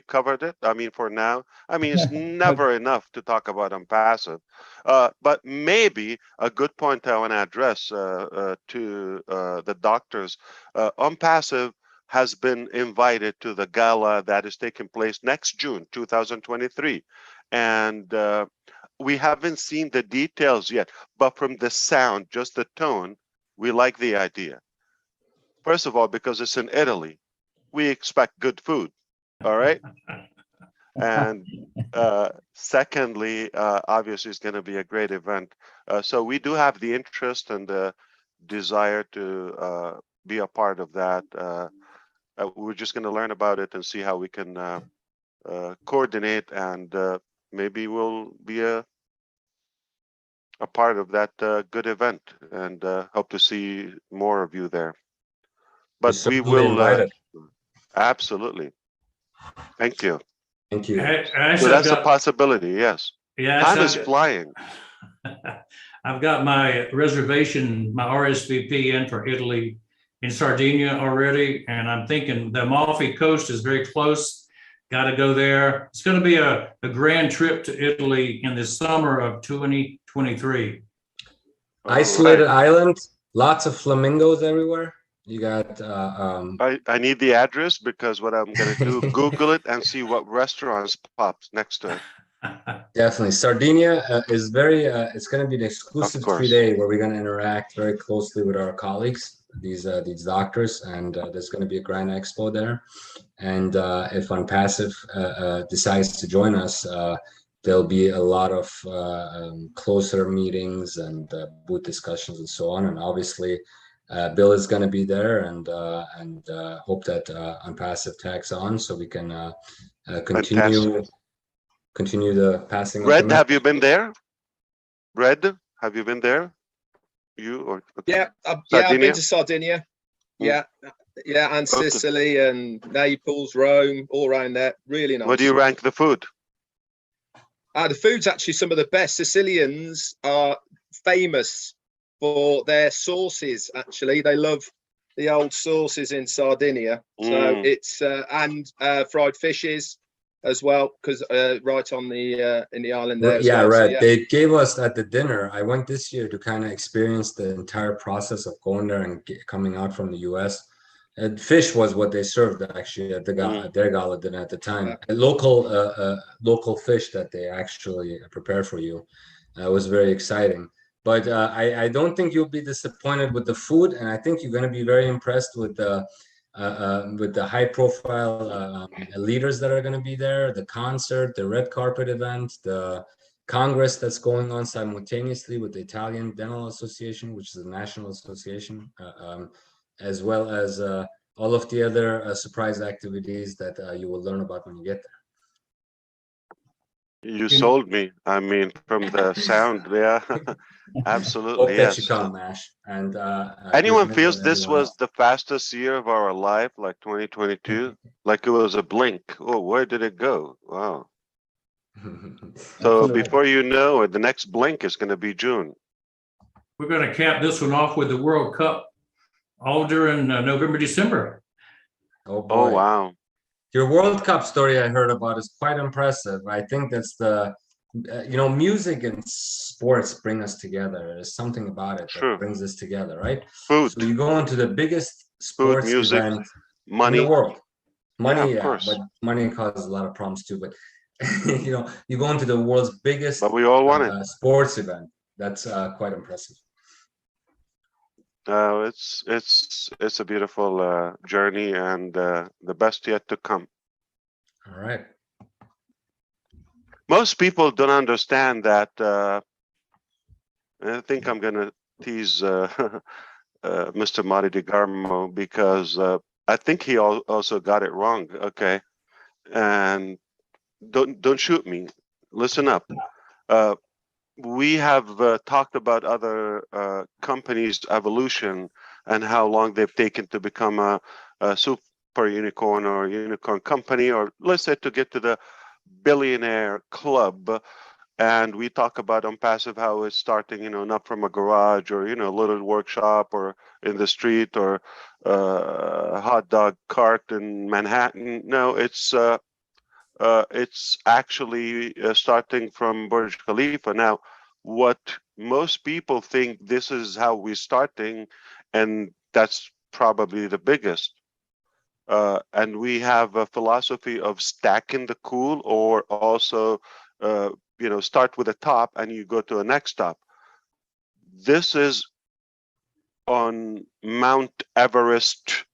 covered it. I mean, for now. I mean, it's never enough to talk about ONPASSIVE. But maybe a good point I want to address to the doctors. ONPASSIVE has been invited to the gala that is taking place next June 2023, and we haven't seen the details yet. But from the sound, just the tone, we like the idea. First of all, because it's in Italy, we expect good food, all right? And secondly, obviously, it's going to be a great event. So we do have the interest and the desire to be a part of that. We're just going to learn about it and see how we can coordinate, and maybe we'll be a part of that good event, and hope to see more of you there. But we will absolutely. Thank you. Thank you. So that's a possibility. Yes. Yeah. Time is flying. I've got my reservation, my RSVP in for Italy in Sardinia already, and I'm thinking the Amalfi Coast is very close. Got to go there. It's going to be a grand trip to Italy in the summer of 2023. Isolated island, lots of flamingos everywhere. You got I need the address, because what I'm going to do, Google it and see what restaurants pops next to it. Definitely. Sardinia is very, it's going to be an exclusive 3-day where we're going to interact very closely with our colleagues, these doctors, and there's going to be a grand expo there. And if ONPASSIVE decides to join us, there'll be a lot of closer meetings and booth discussions and so on. And obviously, Bill is going to be there, and hope that ONPASSIVE tags on so we can continue the passing. Red, have you been there? Red, have you been there? You or yeah, I've been to Sardinia. Yeah, and Sicily and Naples, Rome, all around there. Really nice. What do you rank the food? The food's actually some of the best. Sicilians are famous for their sauces. Actually, they love the old sauces in Sardinia. So it's and fried fishes as well, because right on the in the island there. Yeah, well. right. So, yeah. They gave us at the dinner. I went this year to kind of experience the entire process of going there and coming out from the U.S. And fish was what they served actually at the their gala dinner at the time. A local fish that they actually prepare for you. Was very exciting. But I don't think you'll be disappointed with the food, and I think you're going to be very impressed with the high-profile leaders that are going to be there, the concert, the red carpet event, the congress that's going on simultaneously with the Italian Dental Association, which is a national association, as well as all of the other surprise activities that you will learn about when you get there. You sold me. I mean, from the sound, yeah, absolutely, Hope that you yes. come, Ash. And Anyone Grisminder feels and this everyone was else. the fastest year of our life, like 2022? Like it was a blink. Oh, where did it go? Wow. So Absolutely. before you know it, the next blink is going to be June. We're going to cap this one off with the World Cup all during November, December. Oh boy. Oh, wow. Your World Cup story I heard about is quite impressive. I think that's the, music and sports bring us together. There's something about it True. that brings us together, right? Food, So you go into the biggest food, sports music, event in the money. world. Yeah, Money, of yeah, course. but money causes a lot of problems too. But you go into the world's biggest But we all want it. sports event. That's quite impressive. It's a beautiful journey and the best yet to come. All right. Most people don't understand that. I think I'm going to tease Mr. Marty DeGarmo because I think he also got it wrong. Okay, and don't shoot me. Listen up. We have talked about other companies' evolution and how long they've taken to become a super unicorn or unicorn company, or let's say to get to the billionaire club. And we talk about ONPASSIVE, how it's starting, not from a garage or, a little workshop or in the street or a hot dog cart in Manhattan. No, it's actually starting from Burj Khalifa. Now, what most people think this is how we're starting, and that's probably the biggest. And we have a philosophy of stacking the cool, or also, start with the top and you go to the next top. This is on Mount Everest,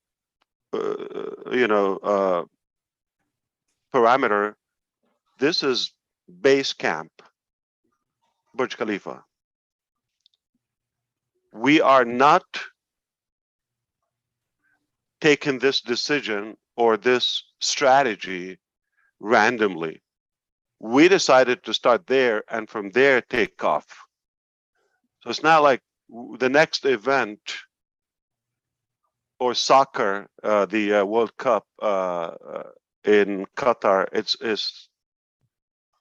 parameter. This is base camp, Burj Khalifa. We are not taking this decision or this strategy randomly. We decided to start there and from there take off. So it's not like the next event or soccer, the World Cup in Qatar.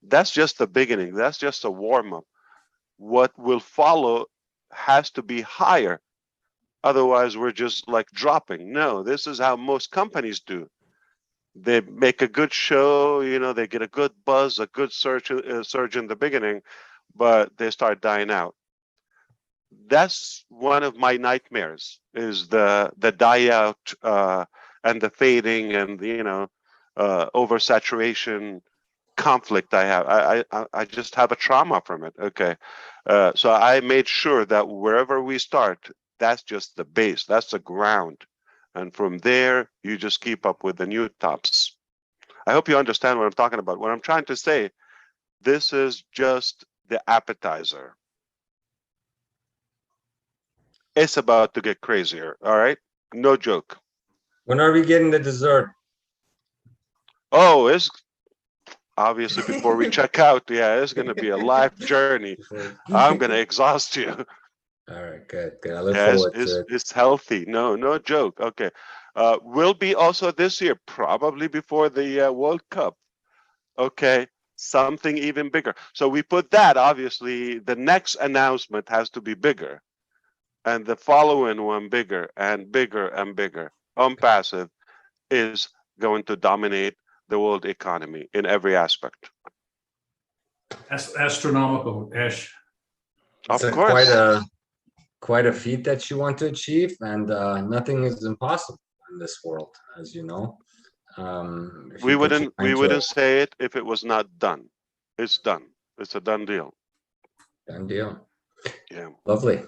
That's just the beginning. That's just a warm up. What will follow has to be higher. Otherwise, we're just like dropping. No, this is how most companies do. They make a good show, they get a good buzz, a good surge in the beginning, but they start dying out. That's one of my nightmares, is the die out and the fading and the oversaturation conflict I have. I just have a trauma from it. Okay, so I made sure that wherever we start, that's just the base, that's the ground, and from there you just keep up with the new tops. I hope you understand what I'm talking about. What I'm trying to say, this is just the appetizer. It's about to get crazier. All right, no joke. When are we getting the dessert? Oh, it's obviously before we check out. Yeah, it's going to be a life journey. I'm going to exhaust you. All right, good. I look forward to it. It's healthy. No joke. Okay. Will be also this year, probably before the World Cup. Okay. Something even bigger. So we put that, obviously, the next announcement has to be bigger. And the following one bigger and bigger and bigger. ONPASSIVE is going to dominate the world economy in every aspect. That's astronomical, Ash. Of It's course. quite a feat that you want to achieve, and nothing is impossible in this world, as you know. We wouldn't say it if it was not done. It's done. It's a done deal. Done deal. Yeah. Lovely.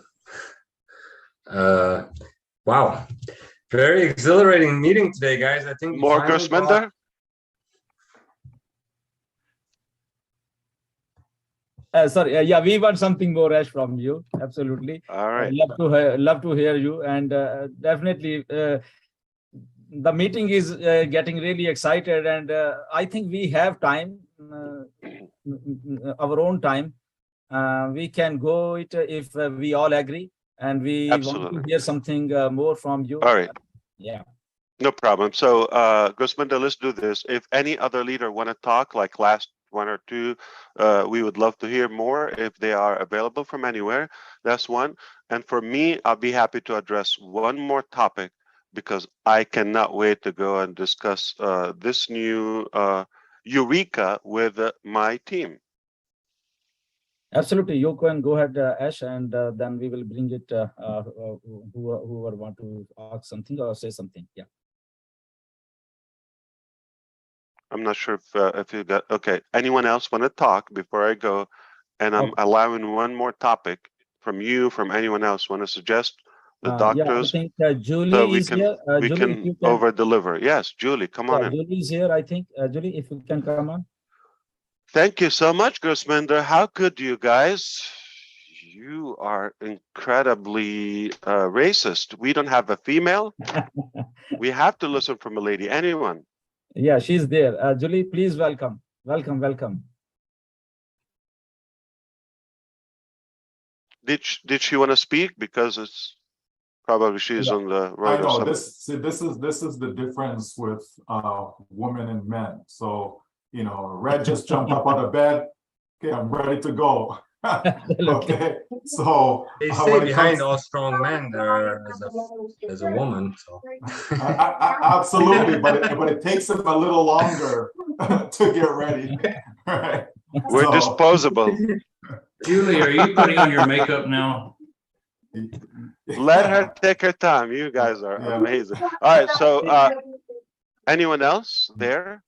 Wow. Very exhilarating meeting today, guys. I think more Grisminder. Sorry, yeah, we want something more, Ash, from you. Absolutely. All right. Love to hear you, and definitely the meeting is getting really excited, and I think we have time our own time. We can go it if we all agree, and we want Absolutely. to hear something more from you. All right. Yeah. No problem. So, Gusminda, let's do this. If any other leader want to talk, like last one or two, we would love to hear more if they are available from anywhere. That's one. And for me, I'll be happy to address one more topic because I cannot wait to go and discuss this new Eureka with my team. Absolutely. You can go ahead, Ash, and then we will bring it whoever want to ask something or say something. Yeah. I'm not sure if you got, okay. Anyone else want to talk before I go? And I'm allowing one more topic from you, from anyone else want to suggest the doctors. Yeah, I think Julie so we is can, here. we Julie, if you can over deliver. Yes, Julie, come on in. Julie is here, I think. Julie, if you can come on. Thank you so much, Gusminder. How good you guys? You are incredibly racist. We don't have a female. We have to listen from a lady. Anyone? Yeah, she's there. Julie, please welcome. Welcome, welcome. Did she want to speak? Because it's probably she's on the road. I know this is the difference with women and men. So Red just jumped up out of bed. Okay, I'm ready to go. Okay, so they say behind all strong men there is a woman. So absolutely, but it takes them a little longer to get ready. Right? We're disposable. Julie, are you putting on your makeup now? Let her take her time. You guys are amazing. All right, so anyone else there?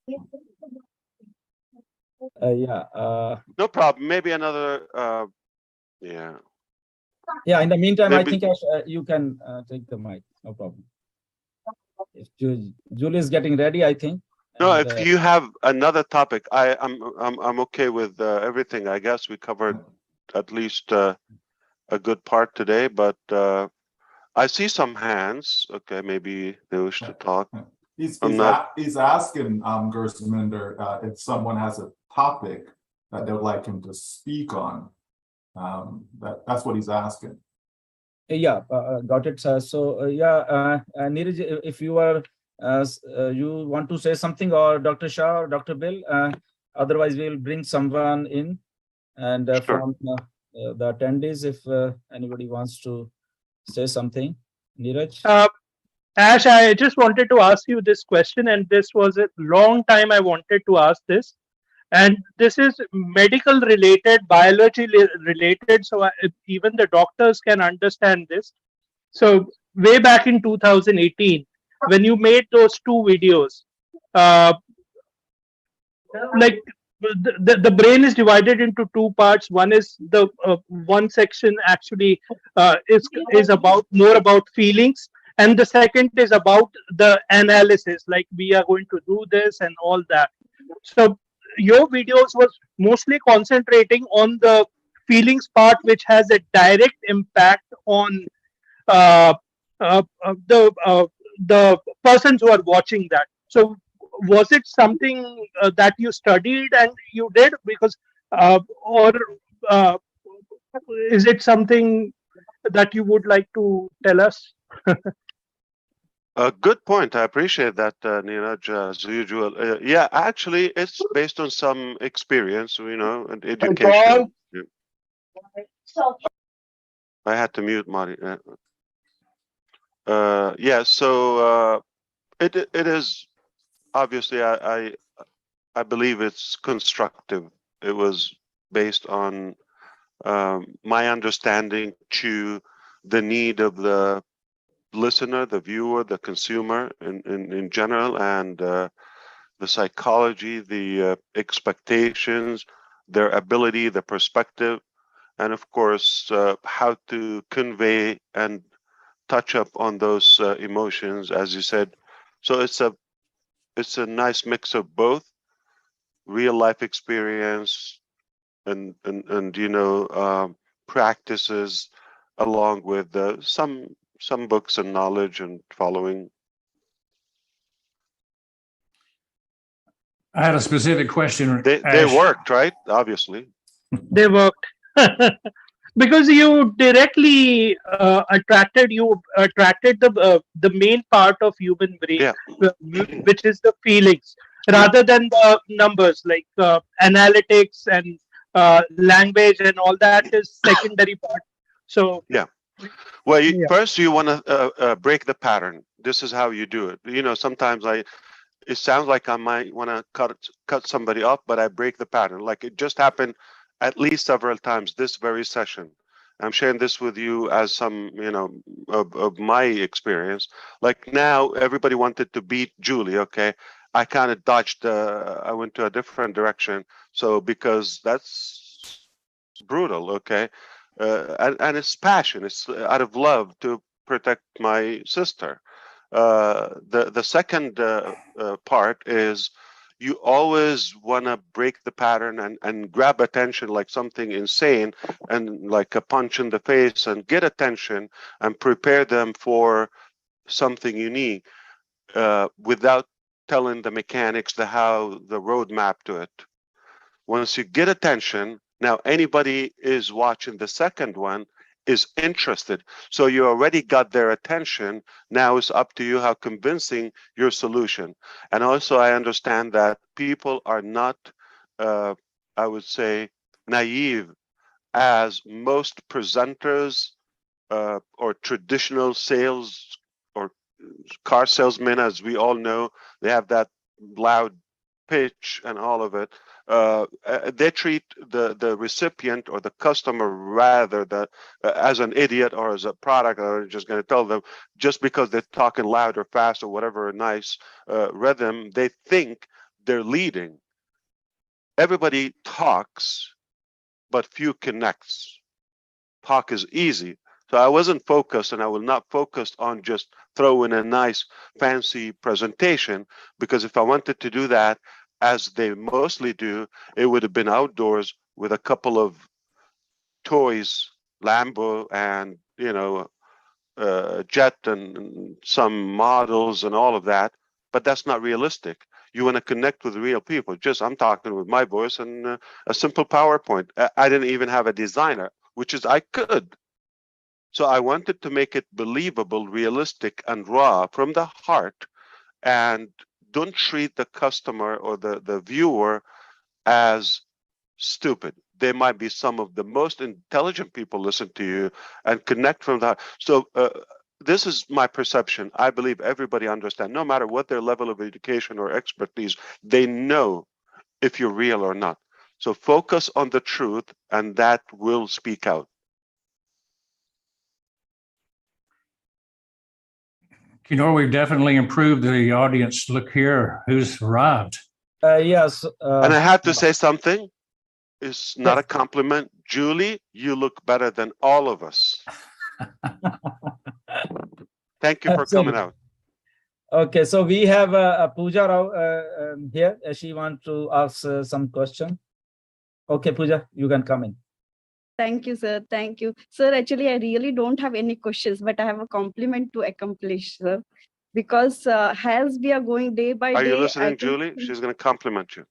No problem. Maybe another. Yeah. Yeah. In the meantime, Maybe. I think you can take the mic. No problem. If Julie is getting ready, I think. No, if you have another topic, I'm okay with everything. I guess we covered at least a good part today, but I see some hands. Okay, maybe they wish to talk. He's asking Gusminder if someone has a topic that they would like him to speak on. That's what he's asking. Yeah, got it. Neeraj, if you are you want to say something, or Dr. Shah or Dr. Bill, otherwise we will bring someone in, and from the attendees, if anybody wants to say something. Neeraj? Ash, I just wanted to ask you this question, and this was a long time I wanted to ask this. And this is medical related, biology related, so even the doctors can understand this. So way back in 2018, when you made those two videos, like the brain is divided into two parts. One is the one section actually is about more about feelings, and the second is about the analysis, like we are going to do this and all that. So your videos was mostly concentrating on the feelings part, which has a direct impact on the persons who are watching that. So was it something that you studied and you did, because or is it something that you would like to tell us? A good point. I appreciate that, Neeraj, as usual. Yeah, actually, it's based on some experience, and education. Yeah. I had to mute Marty. Yeah, so it is obviously I believe it's constructive. It was based on my understanding to the need of the listener, the viewer, the consumer in general, and the psychology, the expectations, their ability, the perspective, and of course how to convey and touch up on those emotions, as you said. So it's a nice mix of both real life experience and practices, along with some books and knowledge and following. I had a specific question. They Ash. worked, right? Obviously. They worked. Because you directly attracted the main part of human brain, Yeah. which is the feelings, rather than the numbers like analytics and language and all that is secondary part. So Yeah. Well, yeah. first you want to break the pattern. This is how you do it. You know, sometimes it sounds like I might want to cut somebody off, but I break the pattern. Like it just happened at least several times this very session. I'm sharing this with you as some, you know, of my experience. Like now, everybody wanted to beat Julie. Okay, I kind of dodged. I went to a different direction. So because that's brutal. Okay, and it's passion. It's out of love to protect my sister. The second part is you always want to break the pattern and grab attention like something insane and like a punch in the face and get attention and prepare them for something unique without telling the mechanics, the how, the roadmap to it. Once you get attention, now anybody is watching the second one is interested. So you already got their attention. Now it's up to you how convincing your solution. And also I understand that people are not, I would say, naive as most presenters or traditional sales or car salesmen, as we all know, they have that loud pitch and all of it. They treat the recipient or the customer rather as an idiot or as a product, or just going to tell them just because they're talking loud or fast or whatever nice rhythm, they think they're leading. Everybody talks, but few connects. Talk is easy. So I wasn't focused, and I will not focus on just throwing a nice fancy presentation, because if I wanted to do that, as they mostly do, it would have been outdoors with a couple of toys, Lambo and, you know, jet and some models and all of that. But that's not realistic. You want to connect with real people. Just I'm talking with my voice and a simple PowerPoint. I didn't even have a designer, which is I could. So I wanted to make it believable, realistic, and raw from the heart, and don't treat the customer or the viewer as stupid. They might be some of the most intelligent people listen to you and connect from that. So this is my perception. I believe everybody understands, no matter what their level of education or expertise, they know if you're real or not. So focus on the truth, and that will speak out. You know, we've definitely improved the audience. Look here, who's arrived. Yes. And I have to say something. It's not Yes. a compliment. Julie, you look better than all of us. Thank you for coming out. Okay, so we have Pooja Rao here. She wants to ask some question. Okay, Pooja, you can come in. Thank you, sir. Thank you. Sir, actually, I really don't have any questions, but I have a compliment to accomplish, sir. Because as we are going day by day. Are you listening, Julie? She's going to compliment you.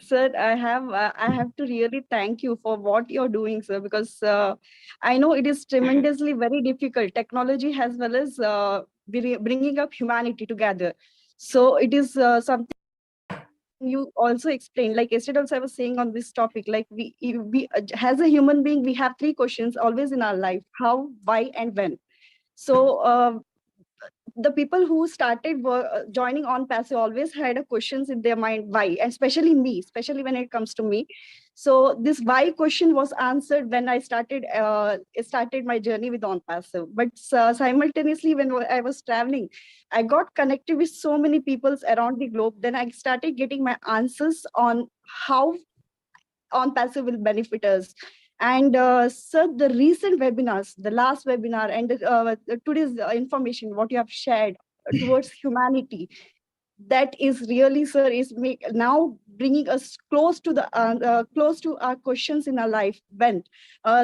Sir, I have to really thank you for what you're doing, sir, because I know it is tremendously very difficult. Technology as well as bringing up humanity together. So it is something you also explained, like yesterday also I was saying on this topic, like we as a human being, we have three questions always in our life: how, why, and when. So the people who started joining ONPASSIVE always had a questions in their mind, why, especially me, especially when it comes to me. So this why question was answered when I started my journey with ONPASSIVE. But simultaneously, when I was traveling, I got connected with so many people around the globe. Then I started getting my answers on how ONPASSIVE will benefit us. And sir, the recent webinars, the last webinar and today's information, what you have shared towards humanity, that is really, sir, is now bringing us close to our questions in our life went.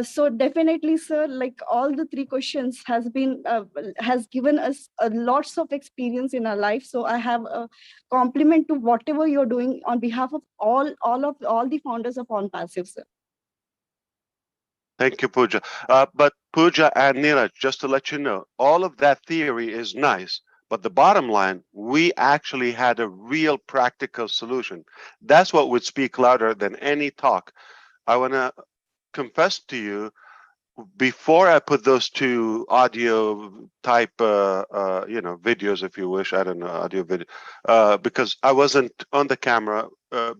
So definitely, sir, like all the three questions has given us lots of experience in our life. So I have a compliment to whatever you're doing on behalf of all the founders of ONPASSIVE, sir. Thank you, Pooja. But Pooja and Neeraj, just to let you know, all of that theory is nice, but the bottom line, we actually had a real practical solution. That's what would speak louder than any talk. I want to confess to you, before I put those two audio type, videos, if you wish, I don't know, audio video, because I wasn't on the camera,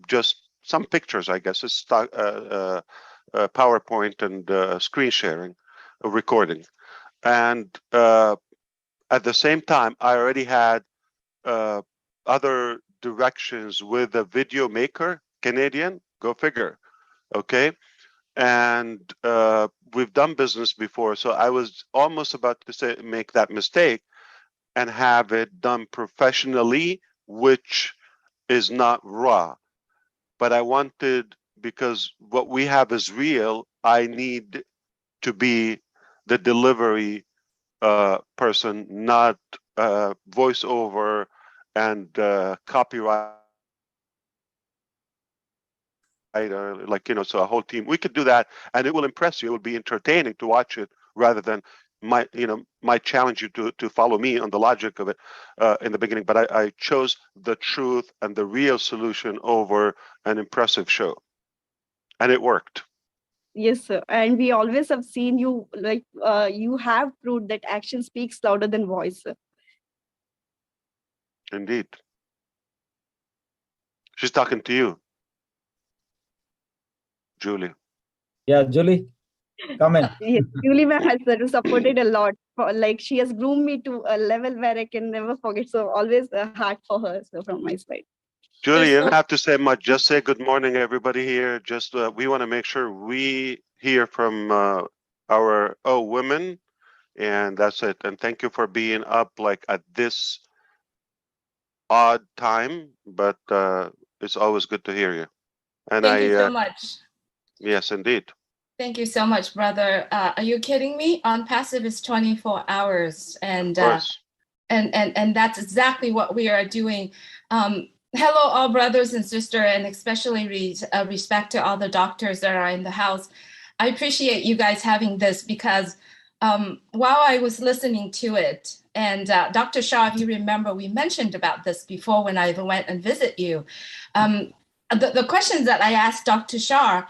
just some pictures, I guess, it's stock, PowerPoint and screen sharing, recording. And at the same time, I already had other directions with a video maker, Canadian, go figure, okay? And we've done business before, so I was almost about to say make that mistake and have it done professionally, which is not raw. But I wanted, because what we have is real, I need to be the delivery person, not voiceover and copyright. So a whole team, we could do that and it will impress you. It will be entertaining to watch it rather than might challenge you to follow me on the logic of it in the beginning. But I chose the truth and the real solution over an impressive show. And it worked. Yes, sir. And we always have seen you, like, you have proved that action speaks louder than voice, sir. Indeed. She's talking to you, Julie. Yeah, Julie, come in. Yes, Julie ma'am has supported a lot. Like, she has groomed me to a level where I can never forget. So always a heart for her, so from my side. Julie, you don't have to say much. Just say good morning, everybody here. Just we want to make sure we hear from our women, and that's it. And thank you for being up like at this odd time, but it's always good to hear you. And Thank you so much. Yes, indeed. Thank you so much, brother. Are you kidding me? ONPASSIVE is 24 hours, and that's exactly what we are doing. Hello, all brothers and sisters, and especially respect to all the doctors that are in the house. I appreciate you guys having this because while I was listening to it, and Dr. Shah, if you remember, we mentioned about this before when I went and visit you. The questions that I asked Dr. Shah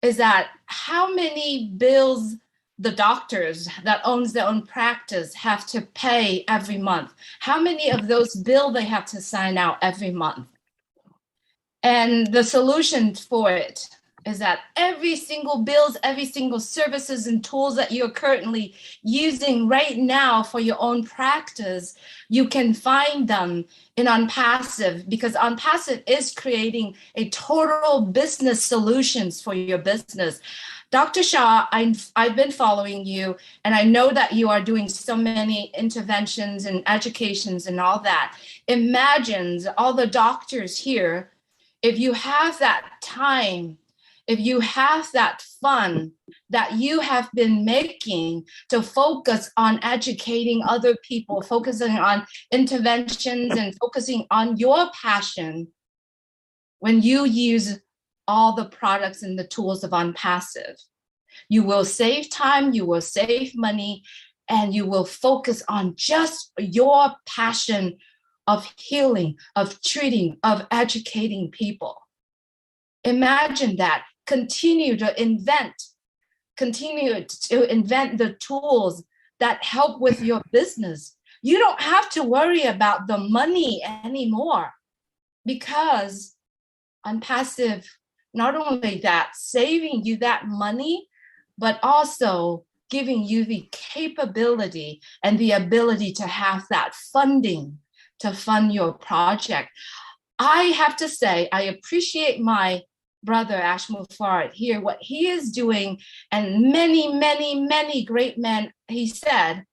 is that how many bills the doctors that owns their own practice have to pay every month? How many of those bills they have to sign out every month? And the solution for it is that every single bills, every single services and tools that you're currently using right now for your own practice, you can find them in ONPASSIVE, because ONPASSIVE is creating a total business solutions for your business. Dr. Shah, I've been following you, and I know that you are doing so many interventions and educations and all that. Imagine all the doctors here, if you have that time, if you have that fun that you have been making to focus on educating other people, focusing on interventions and focusing on your passion, when you use all the products and the tools of ONPASSIVE, you will save time, you will save money, and you will focus on just your passion of healing, of treating, of educating people. Imagine that. Continue to invent the tools that help with your business. You don't have to worry about the money anymore, because ONPASSIVE, not only that, saving you that money, but also giving you the capability and the ability to have that funding to fund your project. I have to say, I appreciate my brother Ash Mufareh here, what he is doing, and many, many, many great men, he said,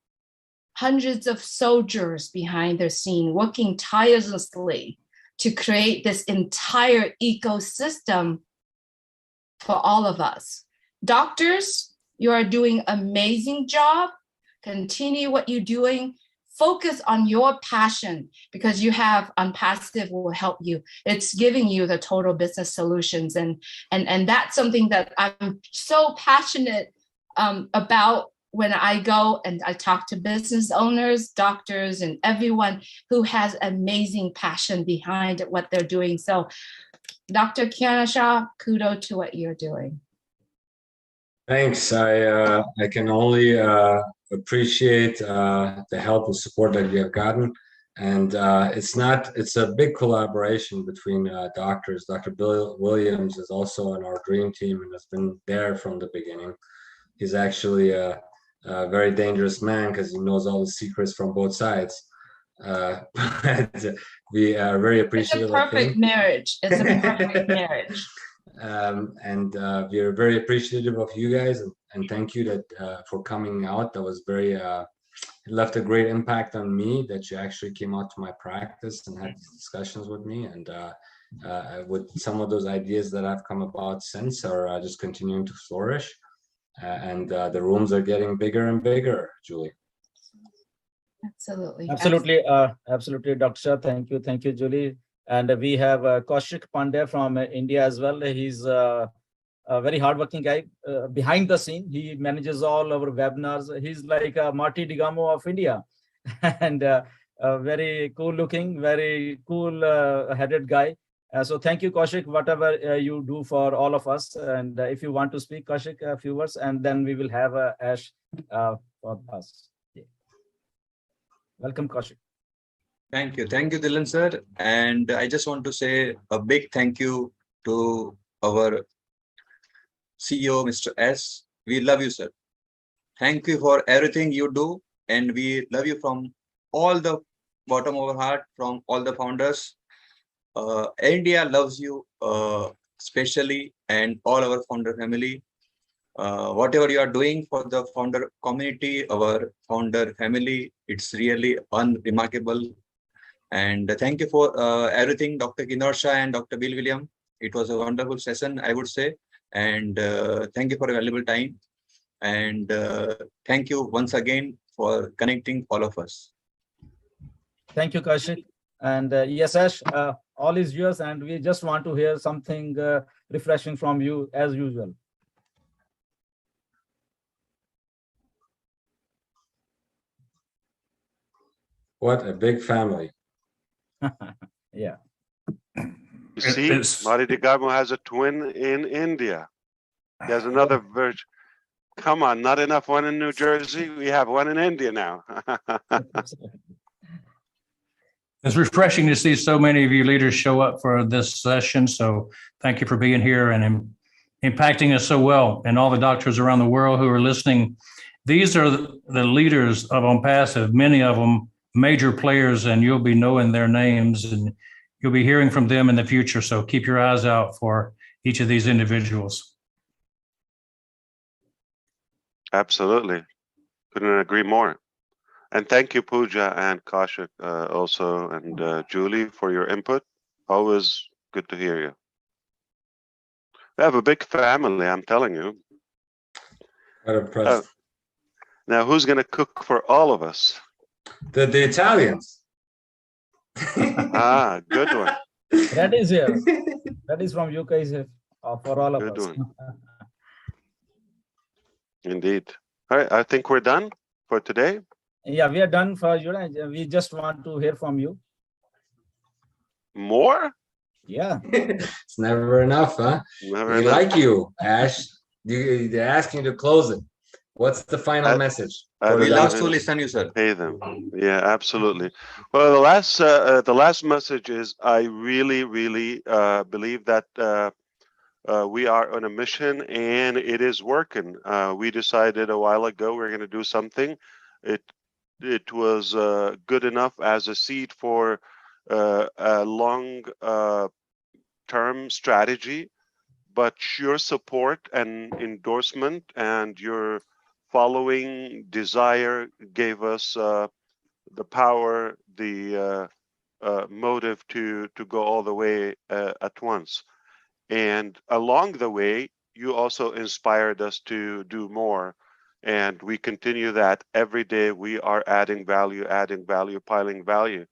hundreds of soldiers behind the scene working tirelessly to create this entire ecosystem for all of us. Doctors, you are doing amazing job. Continue what you're doing. Focus on your passion, because you have ONPASSIVE will help you. It's giving you the total business solutions. And that's something that I'm so passionate about when I go and I talk to business owners, doctors, and everyone who has amazing passion behind what they're doing. So Dr. Kiano Shah, kudos to what you're doing. Thanks. I can only appreciate the help and support that you have gotten. And it's a big collaboration between doctors. Dr. Bill Williams is also on our dream team and has been there from the beginning. He's actually a very dangerous man because he knows all the secrets from both sides. But we are very appreciative of him. It's a perfect marriage. It's a perfect marriage. And we are very appreciative of you guys, and thank you that for coming out. That was very it left a great impact on me that you actually came out to my practice and had discussions with me, and with some of those ideas that have come about since are just continuing to flourish, and the rooms are getting bigger and bigger, Julie. Absolutely. Absolutely, Dr. Shah. Thank you, Julie. And we have Kaushik Pandey from India as well. He's a very hardworking guy behind the scene. He manages all our webinars. He's like Marty Digamo of India, and very cool looking, very cool headed guy. So thank you, Kaushik, whatever you do for all of us. And if you want to speak, Kaushik, a few words, and then we will have Ash for us. Yeah. Welcome, Kaushik. Thank you, Dylan sir. And I just want to say a big thank you to our CEO, Mr. S. We love you, sir. Thank you for everything you do, and we love you from all the bottom of our heart, from all the founders. India loves you especially, and all our founder family. Whatever you are doing for the founder community, our founder family, it's really unremarkable. And thank you for everything, Dr. Kiano Shah and Dr. Bill William. It was a wonderful session, I would say. And thank you for a valuable time. And thank you once again for connecting all of us. Thank you, Kaushik. And yes, Ash, all is yours. And we just want to hear something refreshing from you as usual. What a big family. Yeah. You see, Marty Digamo has a twin in India. He has another version. Come on, not enough one in New Jersey. We have one in India now. It's refreshing to see so many of you leaders show up for this session. So thank you for being here and impacting us so well. And all the doctors around the world who are listening. These are the leaders of ONPASSIVE, many of them major players, and you'll be knowing their names and you'll be hearing from them in the future. So keep your eyes out for each of these individuals. Absolutely. Couldn't agree more. And thank you, Pooja and Kaushik also, and Julie for your input. Always good to hear you. We have a big family, I'm telling you. Now, who's going to cook for all of us? The Italians. Ah, good one. That is here. That is from UK is here for all of good us. One. Indeed. All right, I think we're done for today. Yeah, we are done for you. We just want to hear from you. More? Yeah. It's never enough, huh? Never we enough. Like you, Ash. They're asking you to close it. What's the final message? We love to listen to you, sir. Pay them. Yeah, absolutely. Well, the last message is I really believe that we are on a mission and it is working. We decided a while ago we're going to do something. It was good enough as a seed for a long term strategy, but your support and endorsement and your following desire gave us the power, the motive to go all the way at once. And along the way, you also inspired us to do more. And we continue that every day. We are adding value, piling value.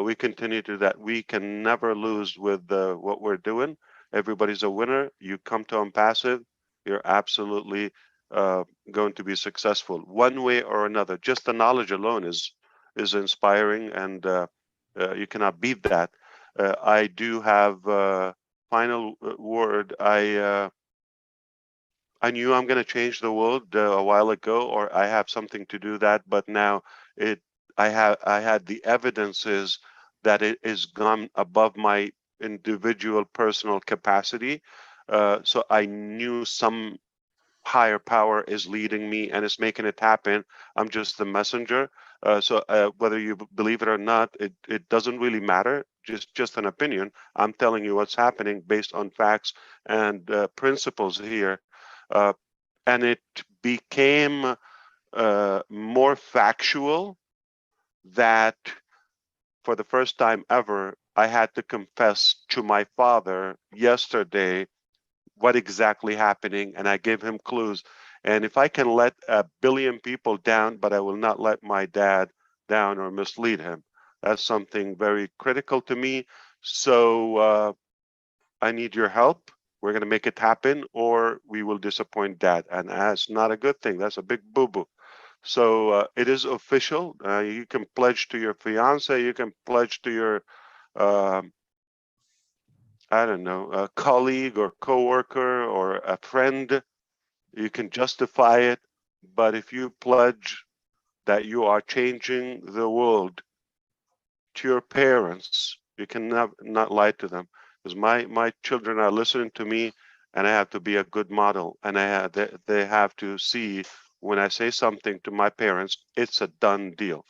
We continue to do that. We can never lose with what we're doing. Everybody's a winner. You come to ONPASSIVE, you're absolutely going to be successful one way or another. Just the knowledge alone is inspiring, and you cannot beat that. I do have final word. I knew I'm going to change the world a while ago, or I have something to do that, but now I had the evidences that it is gone above my individual personal capacity. So I knew some higher power is leading me and is making it happen. I'm just the messenger. So whether you believe it or not, it doesn't really matter. Just an opinion. I'm telling you what's happening based on facts and principles here. And it became more factual that for the first time ever, I had to confess to my father yesterday what exactly happening, and I gave him clues. And if I can let 1 billion people down, but I will not let my dad down or mislead him, that's something very critical to me. So I need your help. We're going to make it happen, or we will disappoint dad. And that's not a good thing. That's a big boo-boo. So it is official. You can pledge to your fiance. You can pledge to your, I don't know, a colleague or coworker or a friend. You can justify it. But if you pledge that you are changing the world to your parents, you can not lie to them. Because my children are listening to me, and I have to be a good model. And they have to see when I say something to my parents, it's a done deal.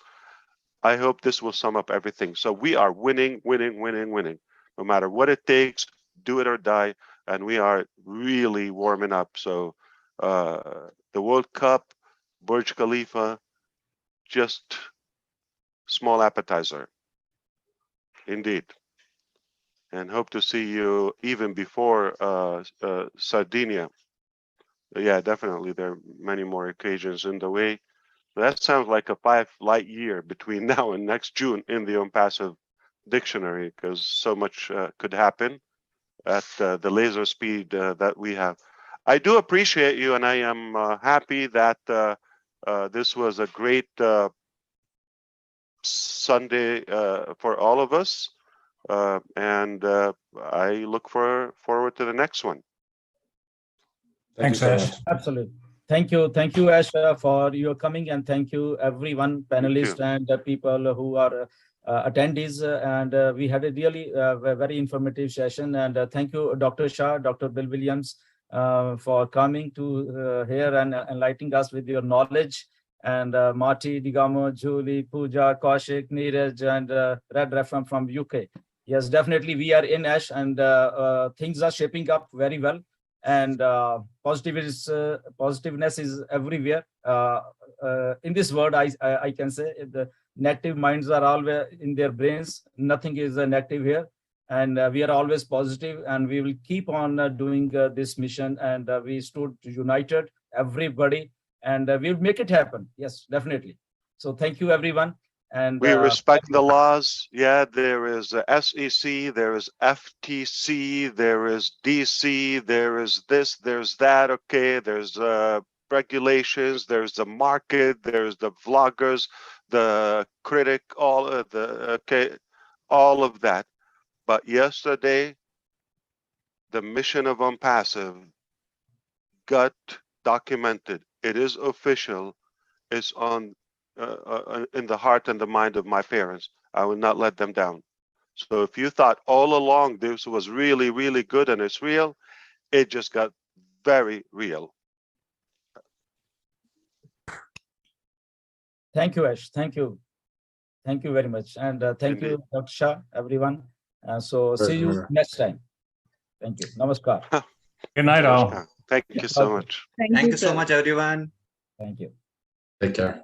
I hope this will sum up everything. So we are winning, winning, winning, winning. No matter what it takes, do it or die. And we are really warming up. So the World Cup, Burj Khalifa, just small appetizer. Indeed. And hope to see you even before Sardinia. Yeah, definitely. There are many more occasions in the way. That sounds like a 5 light year between now and next June in the ONPASSIVE dictionary, because so much could happen at the laser speed that we have. I do appreciate you, and I am happy that this was a great Sunday for all of us. And I look forward to the next one. Thanks, Ash. Absolutely. Thank you, Ash, for your coming, and thank you, everyone, panelists and people who are attendees. And we had a really very informative session. And thank you, Dr. Shah, Dr. Bill Williams, for coming to here and enlightening us with your knowledge. And Marty, Digamo, Julie, Pooja, Kaushik, Neeraj, and Red Refam from UK. Yes, definitely we are in Ash, and things are shaping up very well. And positiveness is everywhere. In this world, I can say the negative minds are always in their brains. Nothing is negative here. And we are always positive, and we will keep on doing this mission. And we stood united, everybody, and we'll make it happen. Yes, definitely. So thank you, everyone. And we respect the laws. Yeah, there is SEC, there is FTC, there is DC, there is this, there's that. Okay, there's regulations, there's the market, there's the vloggers, the critic, all of that. But yesterday, the mission of ONPASSIVE got documented. It is official. It's on in the heart and the mind of my parents. I will not let them down. So if you thought all along this was really, really good and it's real, it just got very real. Thank you, Ash. Thank you. Thank you very much. And thank you, Dr. Shah, everyone. So see you next time. Thank you. Namaskar. Good night, all. Thank you so much. Thank you so much, everyone. Thank you. Take care.